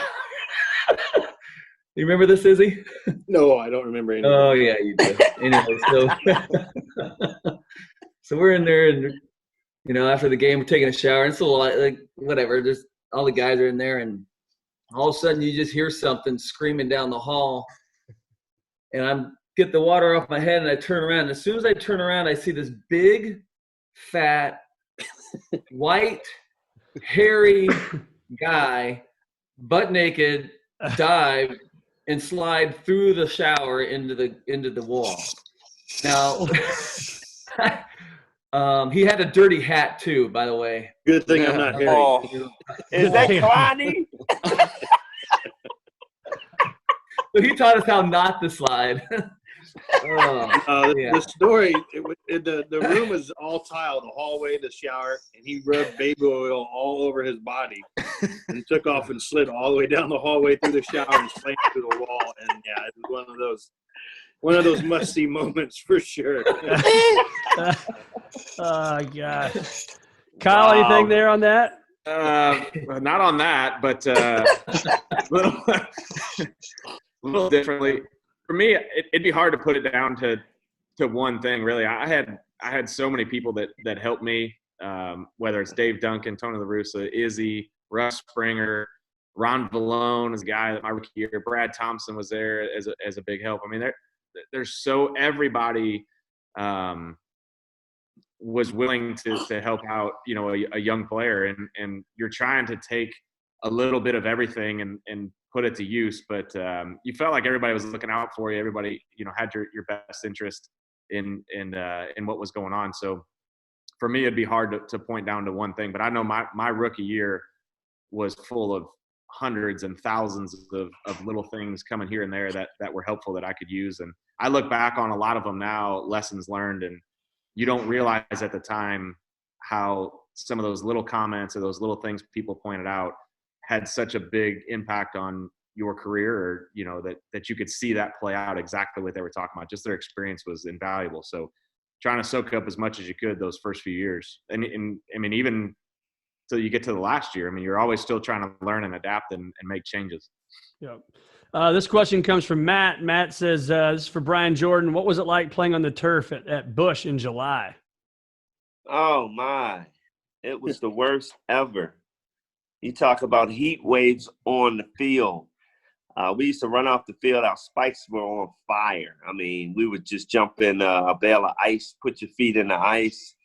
You remember this, Izzy? No, I don't remember anything. Oh yeah, you do. Anyway, so we're in there, and after the game, we're taking a shower, and so whatever. There's all the guys are in there, and all of a sudden you just hear something screaming down the hall, and I'm get the water off my head, and I turn around. And as soon as I turn around, I see this big, fat, white, hairy guy, butt naked, dive and slide through the shower into the wall. Now, he had a dirty hat too, by the way. Good thing I'm not hairy. Oh. Is that Kalani? So he taught us how not to slide. The story, the room was all tile, the hallway, the shower, and he rubbed baby oil all over his body and took off and slid all the way down the hallway through the shower and slammed through the wall. And yeah, it was one of those must-see moments for sure. Oh, gosh. Kyle, anything there on that? Not on that, but a little differently. For me, it'd be hard to put it down to one thing, really. I had so many people that helped me, whether it's Dave Duncan, Tony La Russa, Izzy, Russ Springer, Ron Vallone is a guy that my rookie year, Brad Thompson was there as a big help. I mean, there's everybody was willing to help out, a young player, and you're trying to take a little bit of everything and put it to use. But you felt like everybody was looking out for you. Everybody, had your best interest in what was going on. So for me, it'd be hard to point down to one thing. But I know my rookie year was full of hundreds and thousands of little things coming here and there that were helpful that I could use. And I look back on a lot of them now, lessons learned, and you don't realize at the time how some of those little comments or those little things people pointed out had such a big impact on your career, or, that you could see that play out exactly what they were talking about. Just their experience was invaluable. So trying to soak up as much as you could those first few years. And I mean, even till you get to the last year, I mean, you're always still trying to learn and adapt and make changes. Yep. This question comes from Matt. Matt says, this is for Brian Jordan. What was it like playing on the turf at Busch in July? Oh, my. It was the worst ever. You talk about heat waves on the field. We used to run off the field. Our spikes were on fire. I mean, we would just jump in a bale of ice, put your feet in the ice,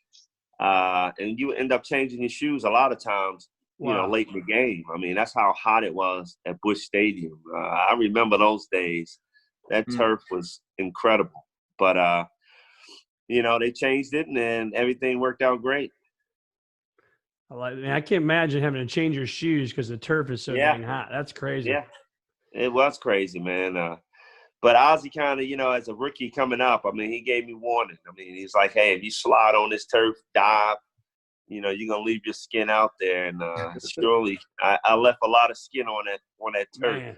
and you end up changing your shoes a lot of times, late in the game. I mean, that's how hot it was at Busch Stadium. I remember those days. That turf was incredible. But, they changed it, and then everything worked out great. I can't imagine having to change your shoes because the turf is so dang hot. That's crazy. Yeah, it was crazy, man. But Ozzie kind of, as a rookie coming up, I mean, he gave me warning. I mean, he's like, hey, if you slide on this turf, dive, you're going to leave your skin out there. And surely I left a lot of skin on that turf.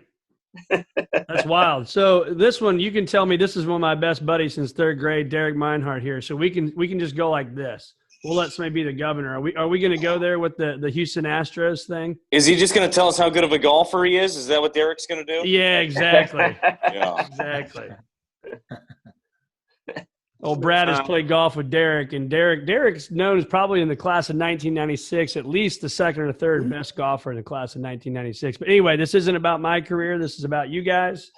Man. That's wild. So this one, you can tell me, this is one of my best buddies since third grade, Derek Meinhardt here. So we can just go like this. We'll let somebody be the governor. Are we going to go there with the Houston Astros thing? Is he just going to tell us how good of a golfer he is? Is that what Derek's going to do? Yeah, exactly. Yeah. Exactly. Brad has played golf with Derek, and Derek's known as probably in the class of 1996, at least the second or third best golfer in the class of 1996. But anyway, this isn't about my career. This is about you guys,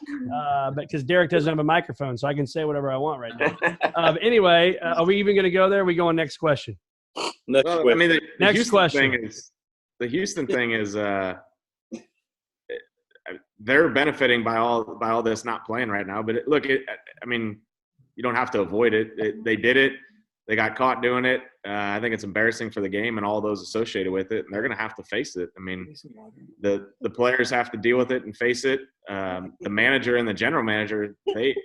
because Derek doesn't have a microphone, so I can say whatever I want right now. But anyway, are we even going to go there? Are we going next question? Next question. I mean, the Next Houston question. The Houston thing is they're benefiting by all this not playing right now. But I mean, you don't have to avoid it. They did it. They got caught doing it. I think it's embarrassing for the game and all those associated with it, and they're going to have to face it. I mean, the players have to deal with it and face it. The manager and the general manager, they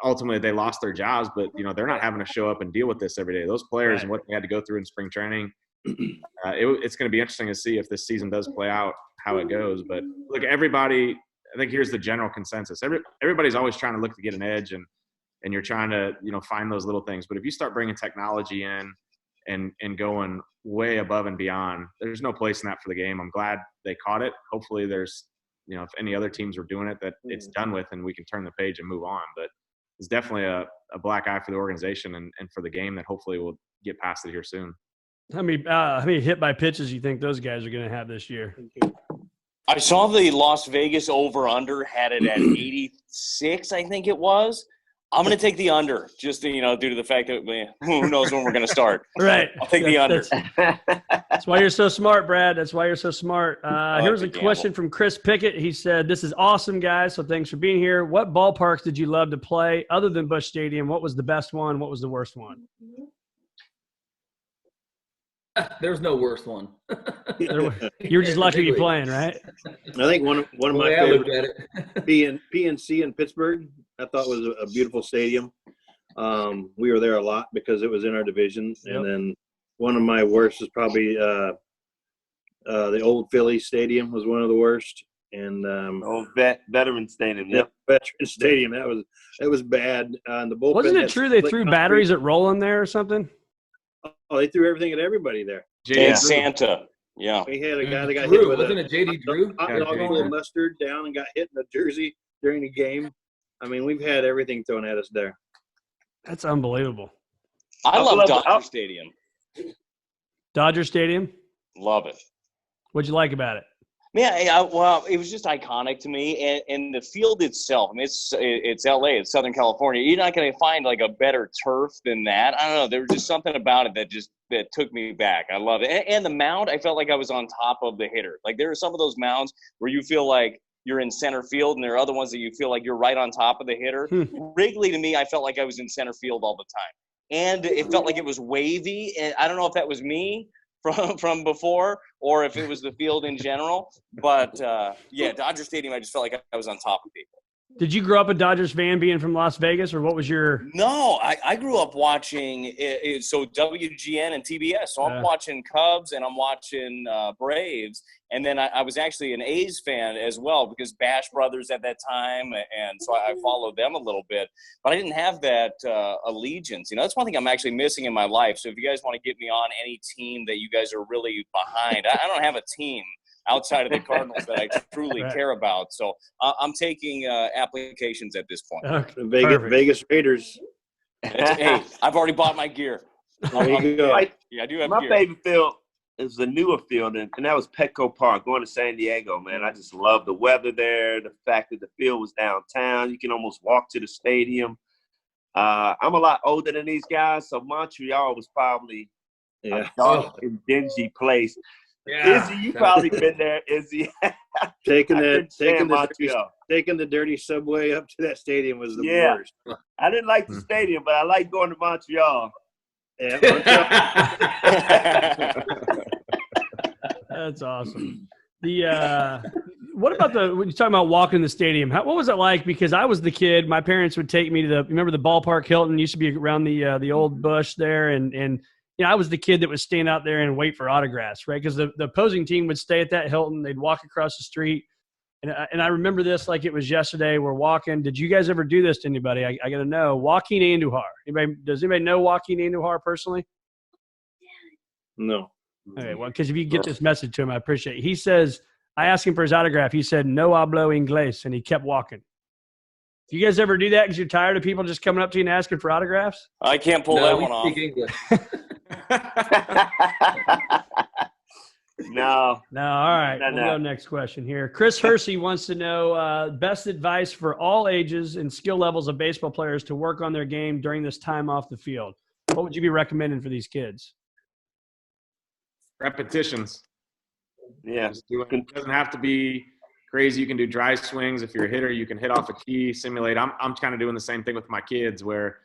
lost their jobs, but they're not having to show up and deal with this every day. Those players and what they had to go through in spring training, it's going to be interesting to see if this season does play out, how it goes. But look, everybody, I think here's the general consensus. Everybody's always trying to look to get an edge, and you're trying to, find those little things. But if you start bringing technology in and going way above and beyond, there's no place in that for the game. I'm glad they caught it. Hopefully there's, if any other teams were doing it, that it's done with and we can turn the page and move on. But it's definitely a black eye for the organization and for the game that hopefully will get past it here soon. How many hit by pitches you think those guys are going to have this year? I saw the Las Vegas over-under had it at 86, I think it was. I'm going to take the under, just due to the fact that who knows when we're going to start. Right. I'll take the under. That's why you're so smart, Brad. That's why you're so smart. Here's a gamble. question from Chris Pickett. He said, "This is awesome, guys. So thanks for being here. What ballparks did you love to play other than Busch Stadium? What was the best one? What was the worst one?" There's no worst one. You were just lucky to be playing, right? I think one of my favorites, PNC in Pittsburgh, I thought was a beautiful stadium. We were there a lot because it was in our division. Yep. And then one of my worst is probably the old Philly Stadium was one of the worst. And Veteran Stadium. Yep. Veteran Stadium. That was bad. And the bullpen Wasn't it true they threw batteries at Roland there or something? Oh, they threw everything at everybody there. And Santa. Yeah. We had a guy that got Drew, hit with wasn't it JD Drew? hot dog full of mustard down and got hit in the jersey during the game. I mean, we've had everything thrown at us there. That's unbelievable. I love Dodger Stadium. Dodger Stadium? Love it. What'd you like about it? Yeah, well, it was just iconic to me, and the field itself. I mean, it's L.A., it's Southern California. You're not going to find like a better turf than that. I don't know. There was just something about it that took me back. I love it, and the mound. I felt like I was on top of the hitter. Like there are some of those mounds where you feel like you're in center field, and there are other ones that you feel like you're right on top of the hitter. Wrigley, to me, I felt like I was in center field all the time, and it felt like it was wavy. And I don't know if that was me from before or if it was the field in general, but Dodger Stadium, I just felt like I was on top of people. Did you grow up a Dodgers fan being from Las Vegas, or what was your – No, I grew up watching so WGN and TBS. So I'm watching Cubs and I'm watching Braves. And then I was actually an A's fan as well because Bash Brothers at that time. And so I followed them a little bit. But I didn't have that allegiance. That's one thing I'm actually missing in my life. So if you guys want to get me on any team that you guys are really behind, I don't have a team outside of the Cardinals that I truly care about. So I'm taking applications at this point. Okay. Vegas Raiders. Hey, I've already bought my gear. There you go. Yeah, I do have my gear. favorite field is the newer field, and that was Petco Park, going to San Diego, man. I just love the weather there, the fact that the field was downtown. You can almost walk to the stadium. I'm a lot older than these guys, so Montreal was probably a dark and dingy place. Yeah. Izzy, you probably been there, Izzy. taking the dirty subway up to that stadium was the worst. I didn't like the stadium, but I like going to Montreal. Yeah, That's awesome. What about when you're talking about walking the stadium? What was it like? Because I was the kid. My parents would take me to remember the ballpark Hilton used to be around the old Busch there, and I was the kid that would stand out there and wait for autographs, right? Because the opposing team would stay at that Hilton. They'd walk across the street. And I remember this like it was yesterday. We're walking. Did you guys ever do this to anybody? I got to know. Joaquin Andujar. Does anybody know Joaquin Andujar personally? No. Okay, well, because if you get this message to him, I appreciate it. He says, I asked him for his autograph. He said, no hablo inglés, and he kept walking. Do you guys ever do that because you're tired of people just coming up to you and asking for autographs? I can't pull that one off. Speak English. No. All right. We'll go next question here. Chris Hersey wants to know best advice for all ages and skill levels of baseball players to work on their game during this time off the field. What would you be recommending for these kids? Repetitions. Yeah. It doesn't have to be crazy. You can do dry swings. If you're a hitter, you can hit off a tee, simulate. I'm kind of doing the same thing with my kids where,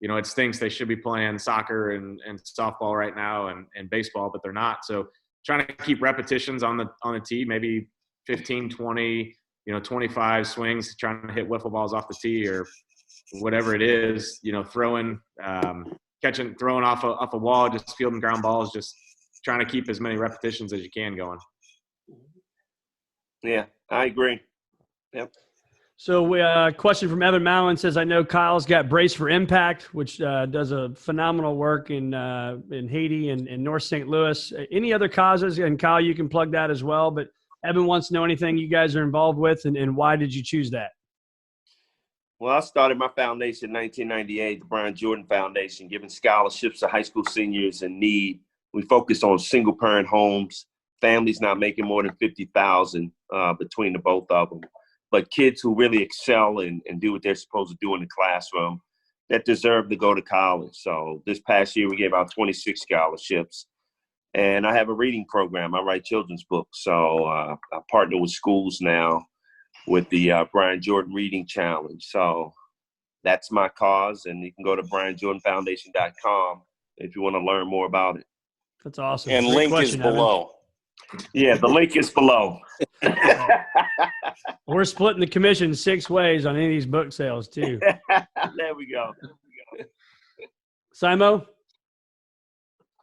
it stinks they should be playing soccer and softball right now and baseball, but they're not. So trying to keep repetitions on the tee, maybe 15, 20, 25 swings, trying to hit wiffle balls off the tee or whatever it is, throwing, catching, throwing off a wall, just fielding ground balls, just trying to keep as many repetitions as you can going. Yeah, I agree. Yep. So question from Evan Mallon says, I know Kyle's got Brace for Impact, which does a phenomenal work in Haiti and in North St. Louis. Any other causes? And Kyle, you can plug that as well. But Evan wants to know anything you guys are involved with and why did you choose that? Well, I started my foundation in 1998, the Brian Jordan Foundation, giving scholarships to high school seniors in need We focus on single parent homes, families not making more than $50,000 between the both of them, but kids who really excel and do what they're supposed to do in the classroom that deserve to go to college. So this past year, we gave out 26 scholarships. And I have a reading program. I write children's books. So I partner with schools now with the Brian Jordan Reading Challenge. So that's my cause. And you can go to brianjordanfoundation.com if you want to learn more about it. That's awesome. And Great link question, is below. Yeah, the link is below. We're splitting the commission 6 ways on any of these book sales too. There we go. Simo?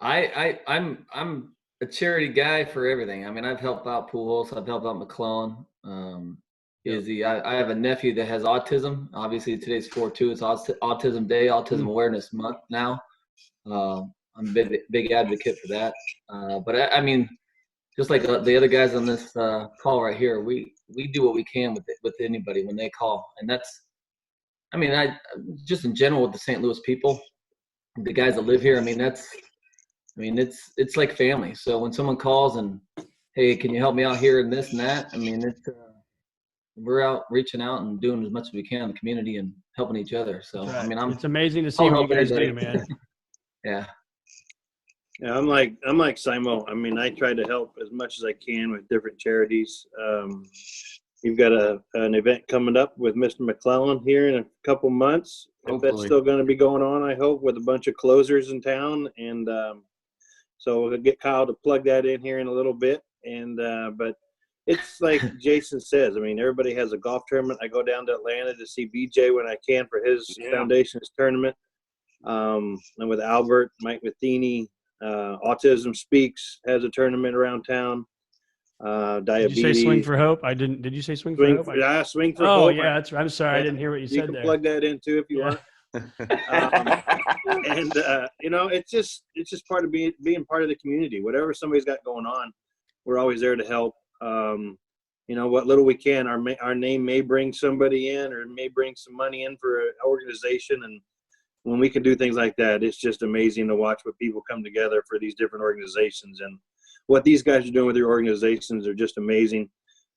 I'm a charity guy for everything. I mean, I've helped out pools. I've helped out McClellan. I have a nephew that has autism. Obviously, today's 4/2. It's Autism Day, Autism Awareness Month now. I'm a big advocate for that. But I mean, just like the other guys on this call right here, we do what we can with anybody when they call, and that's, I mean, I just in general with the St. Louis people, the guys that live here. It's like family. So when someone calls and, hey, can you help me out here and this and that? I mean, we're out reaching out and doing as much as we can in the community and helping each other. So Right. I mean, it's amazing to see I'll what you help guys anybody. do, man. Yeah. Yeah, I'm like Simo. I mean, I try to help as much as I can with different charities. We've got an event coming up with Mr. McClellan here in a couple months. If that's Hopefully. still going to be going on, I hope, with a bunch of closers in town. And so we'll get Kyle to plug that in here in a little bit. And but it's like Jason says. I mean, everybody has a golf tournament. I go down to Atlanta to see BJ when I can for his foundation's tournament. And with Albert, Mike Matheny, Autism Speaks has a tournament around town. Diabetes. Did you say Swing for Hope? I didn't. Did you say Swing for Hope? Swing for Oh, Hope. yeah, that's right. I'm sorry. I didn't hear what you said You can there. plug that in too if you want. And it's just part of being part of the community. Whatever somebody's got going on, we're always there to help. What little we can. Our name may bring somebody in, or may bring some money in for an organization. And when we can do things like that, it's just amazing to watch what people come together for these different organizations. And what these guys are doing with their organizations are just amazing.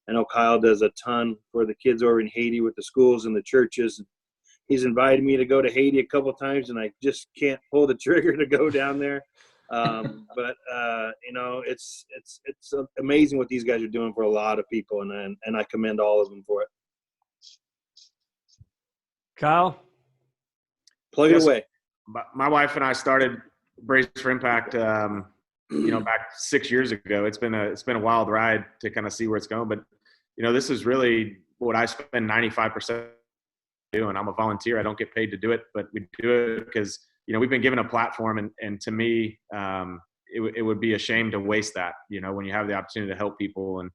I know Kyle does a ton for the kids over in Haiti with the schools and the churches. He's invited me to go to Haiti a couple of times, and I just can't pull the trigger to go down there. But it's amazing what these guys are doing for a lot of people, and I commend all of them for it. Kyle? Plug it away. My wife and I started Brace for Impact, back 6 years ago. It's been a wild ride to kind of see where it's going, but this is really what I spend 95% doing. I'm a volunteer. I don't get paid to do it, but we do it because we've been given a platform, and to me, it would be a shame to waste that. When you have the opportunity to help people,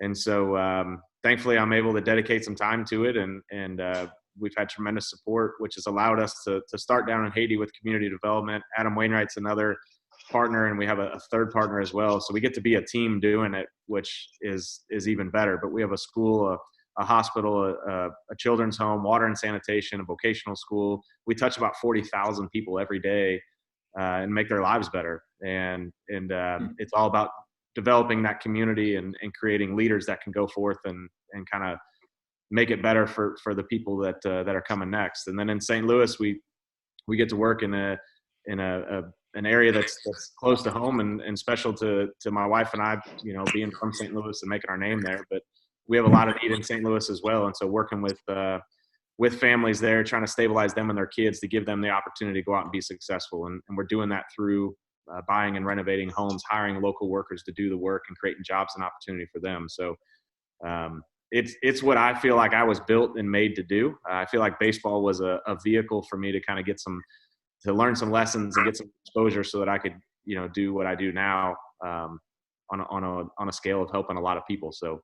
and so thankfully I'm able to dedicate some time to it, and we've had tremendous support, which has allowed us to start down in Haiti with community development. Adam Wainwright's another partner, and we have a third partner as well. So we get to be a team doing it, which is even better. But we have a school, a hospital, a children's home, water and sanitation, a vocational school. We touch about 40,000 people every day and make their lives better. And it's all about developing that community and creating leaders that can go forth and kind of make it better for the people that are coming next. And then in St. Louis, we get to work in an area that's close to home and special to my wife and I, being from St. Louis and making our name there. But we have a lot of need in St. Louis as well. And so working with families there, trying to stabilize them and their kids to give them the opportunity to go out and be successful. And we're doing that through buying and renovating homes, hiring local workers to do the work, and creating jobs and opportunity for them. So it's what I feel like I was built and made to do. I feel like baseball was a vehicle for me to kind of to learn some lessons and get some exposure so that I could, do what I do now on a scale of helping a lot of people. So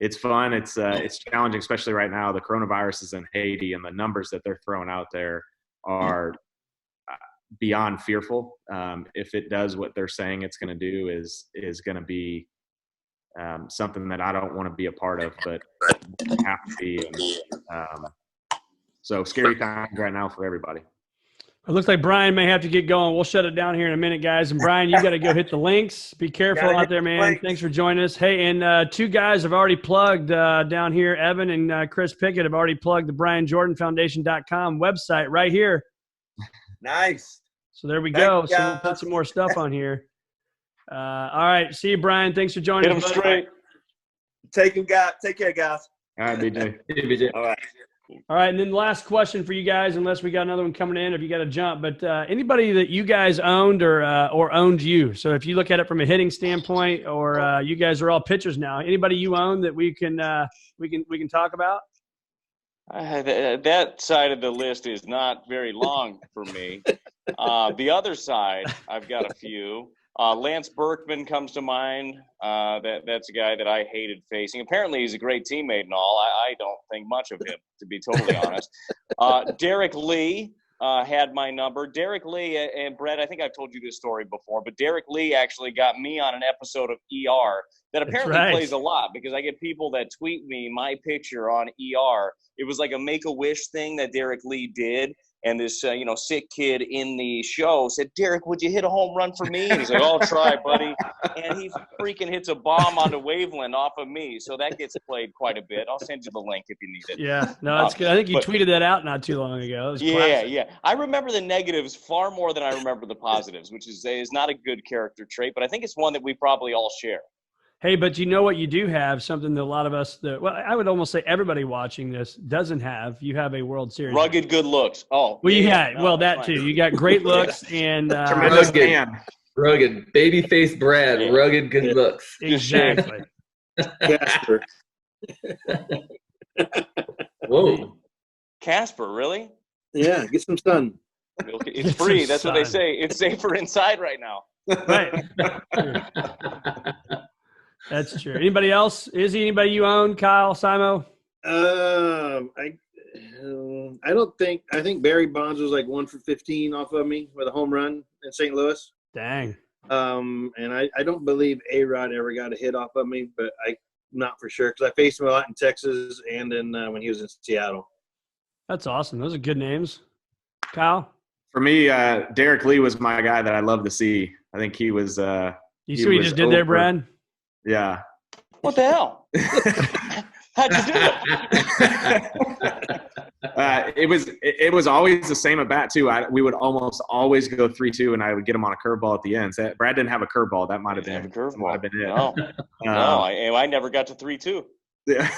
it's fun. It's challenging, especially right now. The coronavirus is in Haiti, and the numbers that they're throwing out there are beyond fearful. If it does what they're saying it's going to do, is going to be something that I don't want to be a part of, but have to be. So scary times right now for everybody. It looks like Brian may have to get going. We'll shut it down here in a minute, guys. And Brian, you got to go hit the links. Be careful out there, man. Thanks for joining us. Hey, and two guys have already plugged down here. Evan and Chris Pickett have already plugged the BrianJordanFoundation.com website right here. Nice. So there we go. So we'll put some more stuff on here. All right. See you, Brian. Thanks for joining us. Get them straight. Take care, guys. All right, BJ. Hey, BJ. All right. All right, and then last question for you guys, unless we got another one coming in, if you got to jump. But anybody that you guys owned or owned you. So if you look at it from a hitting standpoint, or you guys are all pitchers now. Anybody you own that we can talk about? That side of the list is not very long for me. The other side, I've got a few. Lance Berkman comes to mind. That's a guy that I hated facing. Apparently, he's a great teammate and all. I don't think much of him, to be totally honest. Derek Lee had my number. Derek Lee and Brett, I think I've told you this story before, but Derek Lee actually got me on an episode of ER that apparently plays a lot because I get people that tweet me my picture on ER. It was like a Make-A-Wish thing that Derek Lee did. And this, sick kid in the show said, "Derek, would you hit a home run for me?" And he's like, "I'll try, buddy." And he freaking hits a bomb onto Waveland off of me. So that gets played quite a bit. I'll send you the link if you need it. Yeah, no, that's good. I think you tweeted that out not too long ago. Yeah. I remember the negatives far more than I remember the positives, which is not a good character trait, but I think it's one that we probably all share. Hey, but you know what you do have? Something that a lot of us, I would almost say everybody watching this doesn't have. You have a World Series. Rugged good looks. Oh. Well, that too. You got great looks and tremendous man. Rugged. Baby-faced Brad. Yeah. Rugged good looks. Exactly. Casper. Whoa. Casper, really? Yeah, get some sun. It's free. That's what they say. It's safer inside right now. Right. That's true. Anybody else? Anybody you own? Kyle, Simo? I don't think. I think Barry Bonds was like 1 for 15 off of me with a home run in St. Louis. Dang. And I don't believe A-Rod ever got a hit off of me, but I'm not for sure because I faced him a lot in Texas and then when he was in Seattle. That's awesome. Those are good names. Kyle? For me, Derek Lee was my guy that I love to see. I think he was. You see what you just did there, Brad? Yeah. What the hell? How'd you do it? It was always the same at bat too. We would almost always go 3-2, and I would get him on a curveball at the end. So Brad didn't have a curveball. That might have been a curveball. Might have been it. No, I never got to 3-2. Yeah.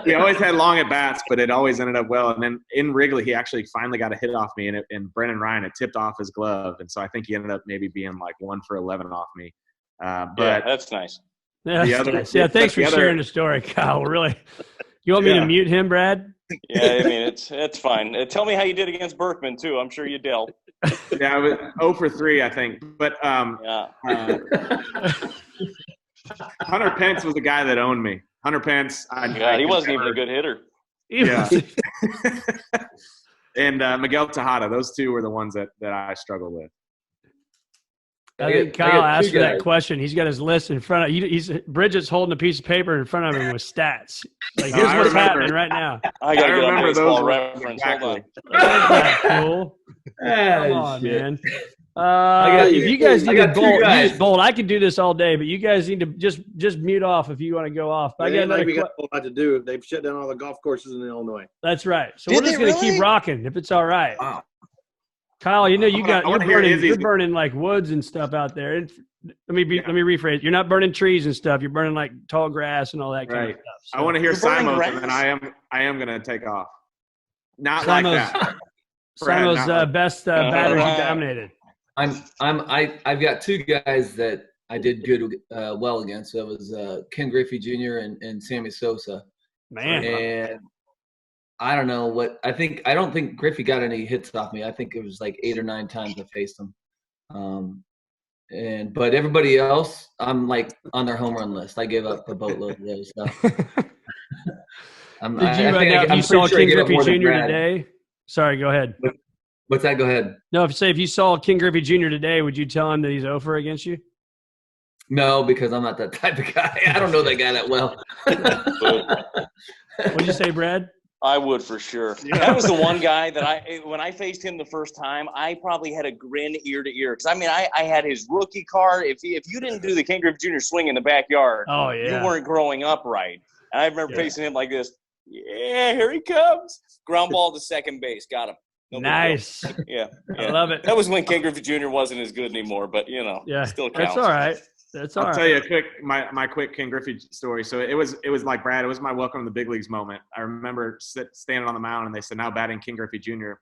He always had long at bats, but it always ended up well. And then in Wrigley, he actually finally got a hit off me, and Brennan Ryan had tipped off his glove, and so I think he ended up maybe being like 1 for 11 off me. But yeah, that's nice. Yeah, nice. Thanks for sharing the story, Kyle. Really, you want me to mute him, Brad? Yeah, I mean it's fine. Tell me how you did against Berkman too. I'm sure you dealt. Yeah, I was 0 for 3, I think. But Hunter Pence was the guy that owned me. Hunter Pence. He wasn't even a good hitter. Yeah. And Miguel Tejada. Those two were the ones that I struggled with. I think Kyle asked for that question. He's got his list in front of Bridget's holding a piece of paper in front of him with stats. Like, here's what's happening right now. I got to remember those reference. Exactly. Cool. Come on, man. If you guys need to bolt, I could do this all day, but you guys need to just mute off if you want to go off. But we got a lot to do. They've shut down all the golf courses in Illinois. That's right. So we're just going to keep rocking if it's all right. Wow. Kyle, you're burning like woods and stuff out there. Let me rephrase. You're not burning trees and stuff. You're burning like tall grass and all that kind of stuff. So. I want to hear Simo's, and then I am going to take off. Not Simo's, like that. Simo's best batters he dominated. I've got two guys that I did good well against. So it was Ken Griffey Jr. and Sammy Sosa. Man. And I don't know what I don't think Griffey got any hits off me. I think it was like 8 or 9 times I faced him. But everybody else, I'm like on their home run list. I gave up a boatload of those. So. You saw King Griffey Jr. today? Sorry, go ahead. What's that? Go ahead. No, if you saw King Griffey Jr. today, would you tell him that he's over against you? No, because I'm not that type of guy. I don't know that guy that well. What'd you say, Brad? I would for sure. Yeah. That was the one guy that when I faced him the first time, I probably had a grin ear to ear. Because, I mean, I had his rookie card. If you didn't do the Ken Griffey Jr. swing in the backyard, you weren't growing up right. And I remember facing him like this. Yeah, here he comes. Ground ball to second base. Got him. Nice. Yeah. I love it. That was when Ken Griffey Jr. wasn't as good anymore, but, still counts. That's all right. I'll tell you a quick my quick Ken Griffey story. So it was like Brad. It was my welcome to the big leagues moment. I remember standing on the mound, and they said, "Now batting Ken Griffey Jr."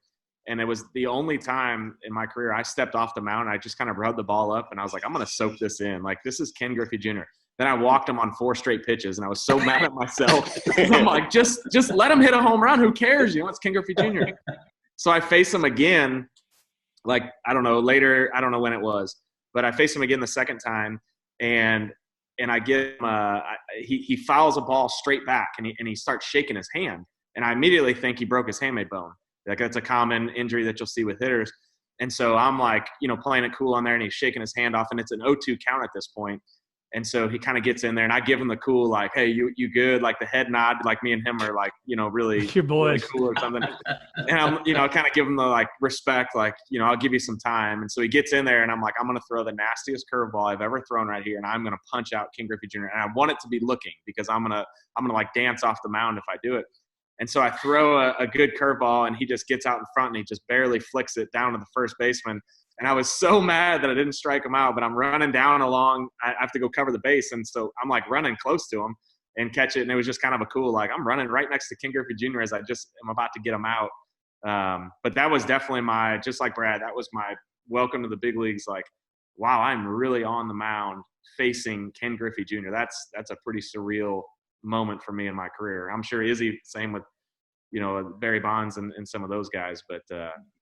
And it was the only time in my career I stepped off the mound. I just kind of rubbed the ball up, and I was like, "I'm going to soak this in. Like, this is Ken Griffey Jr." Then I walked him on 4 straight pitches, and I was so mad at myself. I'm like, just let him hit a home run. Who cares? It's Ken Griffey Jr. So I face him again, like I don't know later. I don't know when it was, but I faced him again the second time. And I give him he fouls a ball straight back, and he starts shaking his hand, and I immediately think he broke his hamate bone. Like, that's a common injury that you'll see with hitters. And so I'm like, playing it cool on there, and he's shaking his hand off, and it's an 0-2 count at this point. And so he kind of gets in there, and I give him the cool, like, "Hey, you good?" Like the head nod, like me and him are like, really, your boys, really cool or something. And I'm, kind of give him the like respect, like, I'll give you some time. And so he gets in there, and I'm like, I'm gonna throw the nastiest curveball I've ever thrown right here, and I'm gonna punch out Ken Griffey Jr. And I want it to be looking, because I'm gonna like dance off the mound if I do it. And so I throw a good curveball, and he just gets out in front, and he just barely flicks it down to the first baseman. And I was so mad that I didn't strike him out, but I'm running down along. I have to go cover the base. And so I'm like running close to him and catch it. And it was just kind of a cool, like, I'm running right next to Ken Griffey Jr. as I just am about to get him out. But that was definitely just like Brad, that was my welcome to the big leagues. Like, wow, I'm really on the mound facing Ken Griffey Jr. That's a pretty surreal moment for me in my career. I'm sure Izzy, same with, Barry Bonds and some of those guys. But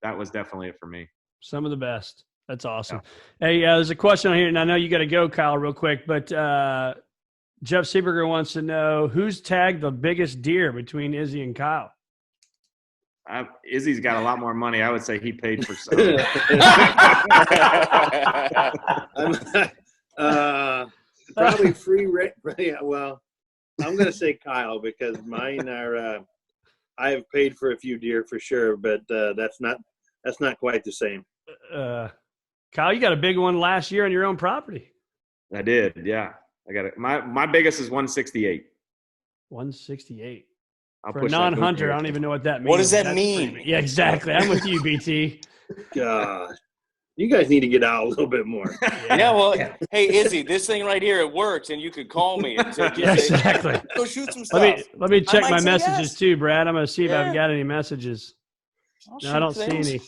that was definitely it for me. Some of the best. That's awesome. Yeah. Hey, there's a question on here, and I know you got to go, Kyle, real quick, but Jeff Seberger wants to know, who's tagged the biggest deer between Izzy and Kyle? Izzy's got a lot more money. I would say he paid for some. Probably free rent. Well, I'm going to say Kyle, because mine are I have paid for a few deer for sure, but that's not quite the same. Kyle, you got a big one last year on your own property. I did, yeah. I got it. My biggest is 168. 168. For push a non-hunter, I don't even know what that means. What does that mean? Yeah, exactly. I'm with you, BT. God, you guys need to get out a little bit more. Yeah, well, hey, Izzy, this thing right here, it works, and you could call me and say, exactly. Go shoot some stuff. Let me check my messages too, Brad. I'm going to see if I've got any messages. No, I don't see any.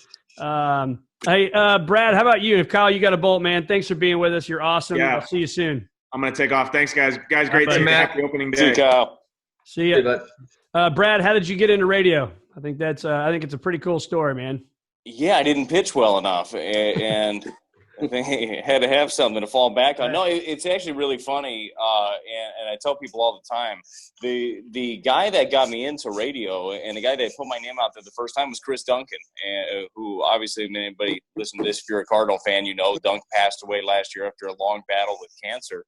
Hey, Brad, how about you? If Kyle, you got a bolt, man. Thanks for being with us. You're awesome. Yeah. I'll see you soon. I'm going to take off. Thanks, guys. Guys, great to happy opening day. See you, Kyle. See ya. Brad, how did you get into radio? I think it's a pretty cool story, man. Yeah, I didn't pitch well enough, and I think I had to have something to fall back on. No, it's actually really funny, and I tell people all the time, the guy that got me into radio and the guy that put my name out there the first time was Chris Duncan, who obviously, if anybody listen to this, if you're a Cardinal fan, Dunk passed away last year after a long battle with cancer.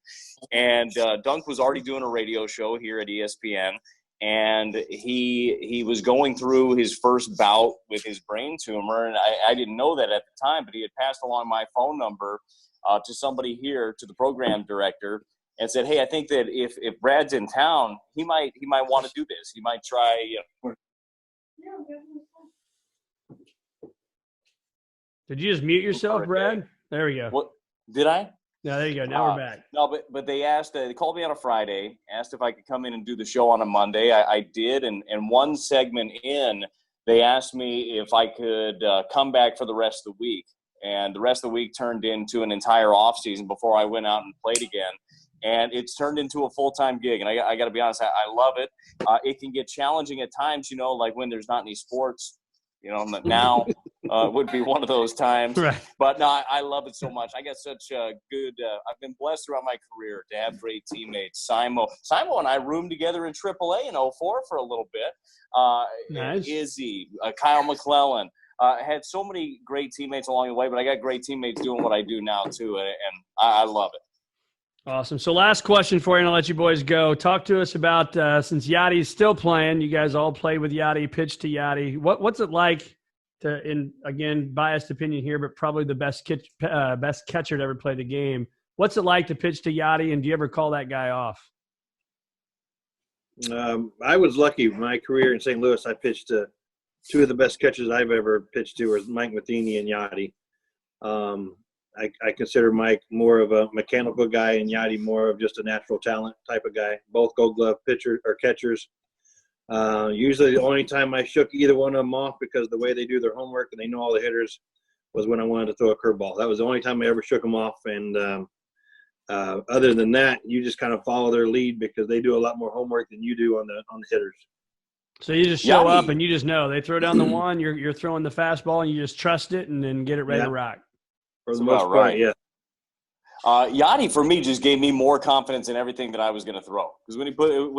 And Dunk was already doing a radio show here at ESPN. And he was going through his first bout with his brain tumor, and I didn't know that at the time, but he had passed along my phone number to somebody here, to the program director, and said, "Hey, I think that if Brad's in town, he might want to do this. He might try." Did you just mute yourself, Brad? There we go. What did I? No, there you go. Now we're back. No, but they asked. They called me on a Friday, asked if I could come in and do the show on a Monday. I did, and one segment in, they asked me if I could come back for the rest of the week. And the rest of the week turned into an entire off season before I went out and played again. And it's turned into a full-time gig. And I got to be honest, I love it. It can get challenging at times, like when there's not any sports. Now would be one of those times. Right. But no, I love it so much. I got such a good I've been blessed throughout my career to have great teammates. Simo and I roomed together in AAA in 2004 for a little bit. Nice. Izzy, Kyle McClellan. I had so many great teammates along the way, but I got great teammates doing what I do now too, and I love it. Awesome. So last question for you, and I'll let you boys go. Talk to us about, since Yachty's still playing, you guys all played with Yachty, pitched to Yachty. What's it like to, in again, biased opinion here, but probably the best catcher to ever play the game. What's it like to pitch to Yachty, and do you ever call that guy off? I was lucky in my career in St. Louis. I pitched to two of the best catchers I've ever pitched to, was Mike Matheny and Yachty. I consider Mike more of a mechanical guy and Yachty more of just a natural talent type of guy. Both Gold Glove pitcher or catchers. Usually the only time I shook either one of them off, because the way they do their homework and they know all the hitters, was when I wanted to throw a curveball. That was the only time I ever shook them off. And other than that, you just kind of follow their lead, because they do a lot more homework than you do on the hitters. So you just show up and you just know they throw down the one, you're throwing the fastball, and you just trust it and then get it ready to rock. For the most part, yeah. Yachty for me just gave me more confidence in everything that I was going to throw, because when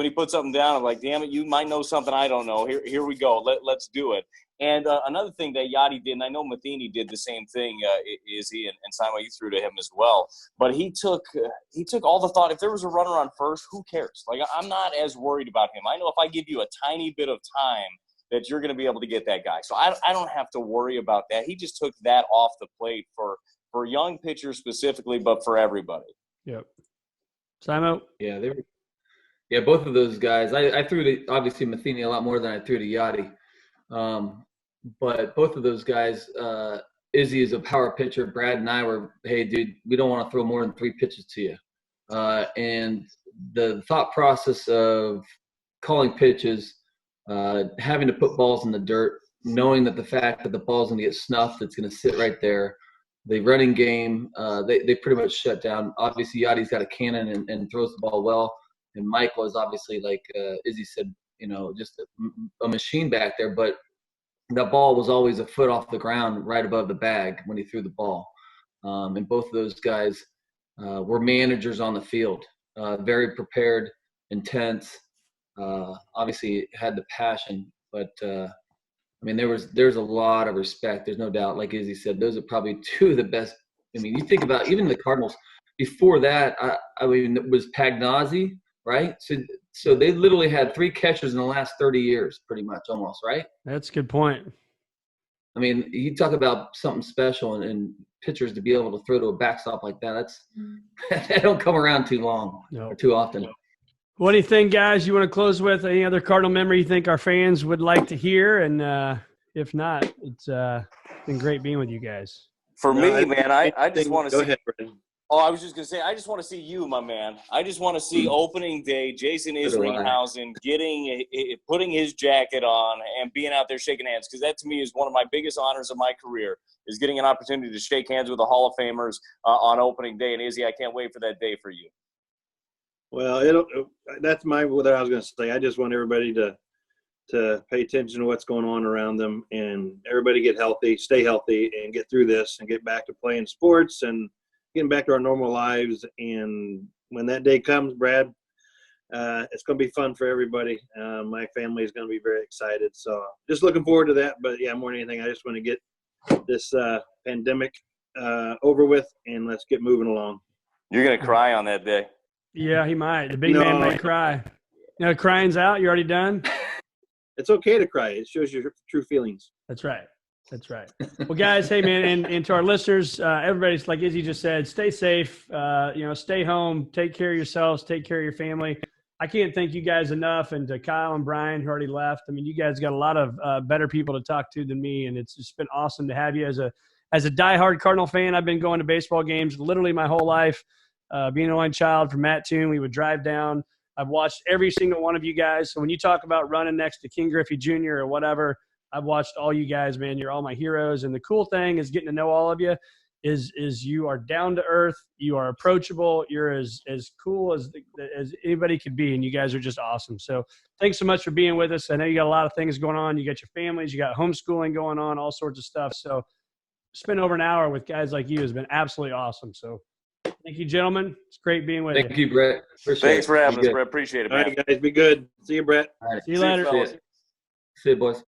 he put something down, I'm like, damn it, you might know something I don't know. Here we go. Let's do it. And another thing that Yachty did, and I know Matheny did the same thing, Izzy, and Simon, you threw to him as well. But he took all the thought. If there was a runner on first, who cares? Like, I'm not as worried about him. I know if I give you a tiny bit of time, that you're going to be able to get that guy. So I don't have to worry about that. He just took that off the plate for young pitchers specifically, but for everybody. Yep. Simon? Yeah, both of those guys. I threw to, obviously, Matheny a lot more than I threw to Yachty. But both of those guys, Izzy is a power pitcher. Brad and I were, hey, dude, we don't want to throw more than 3 pitches to you. And the thought process of calling pitches, having to put balls in the dirt, knowing that the fact that the ball's going to get snuffed, it's going to sit right there. The running game, they pretty much shut down. Obviously, Yachty's got a cannon and throws the ball well. And Mike was obviously, like Izzy said, just a machine back there. But that ball was always a foot off the ground right above the bag when he threw the ball. And both of those guys were managers on the field, very prepared, intense, obviously had the passion. But, there's a lot of respect. There's no doubt. Like Izzy said, those are probably 2 of the best. I mean, you think about even the Cardinals. Before that, it was Pagnozzi, right? So they literally had 3 catchers in the last 30 years, pretty much, almost, right? That's a good point. I mean, you talk about something special and pitchers to be able to throw to a backstop like that. That don't come around too long or too often. What do you think, guys? You want to close with any other Cardinal memory you think our fans would like to hear? And if not, it's been great being with you guys. For me, man, I just want to see. Go ahead, Brendan. Oh, I was just going to say, I just want to see you, my man. I just want to see opening day, Jason Isringhausen putting his jacket on and being out there shaking hands, because that to me is one of my biggest honors of my career, is getting an opportunity to shake hands with the Hall of Famers on opening day. And Izzy, I can't wait for that day for you. Well, that's what I was going to say. I just want everybody to pay attention to what's going on around them, and everybody get healthy, stay healthy, and get through this and get back to playing sports and getting back to our normal lives. And when that day comes, Brad, it's going to be fun for everybody. My family is going to be very excited. So just looking forward to that. But, yeah, more than anything, I just want to get this pandemic over with, and let's get moving along. You're going to cry on that day. Yeah, he might. The big man might cry. Crying's out. You already done? It's okay to cry. It shows your true feelings. That's right. Well, guys, hey, man, and to our listeners, everybody's, like Izzy just said, stay safe, stay home, take care of yourselves, take care of your family. I can't thank you guys enough. And to Kyle and Brian, who already left, I mean, you guys got a lot of better people to talk to than me, and it's just been awesome to have you as a diehard Cardinal fan. I've been going to baseball games literally my whole life. Being an only child from Mattoon, we would drive down. I've watched every single one of you guys. So when you talk about running next to King Griffey Jr. or whatever, I've watched all you guys, man. You're all my heroes. And the cool thing is getting to know all of you is you are down to earth. You are approachable. You're as cool as anybody could be. And you guys are just awesome. So thanks so much for being with us. I know you got a lot of things going on. You got your families, you got homeschooling going on, all sorts of stuff. So spend over an hour with guys like you has been absolutely awesome. So thank you, gentlemen. It's great being with you. Thank you, Brett. Thanks for having us, Brett. Appreciate it, man. All right, guys. Be good. See you, Brett. All right. See you later. See you, boys.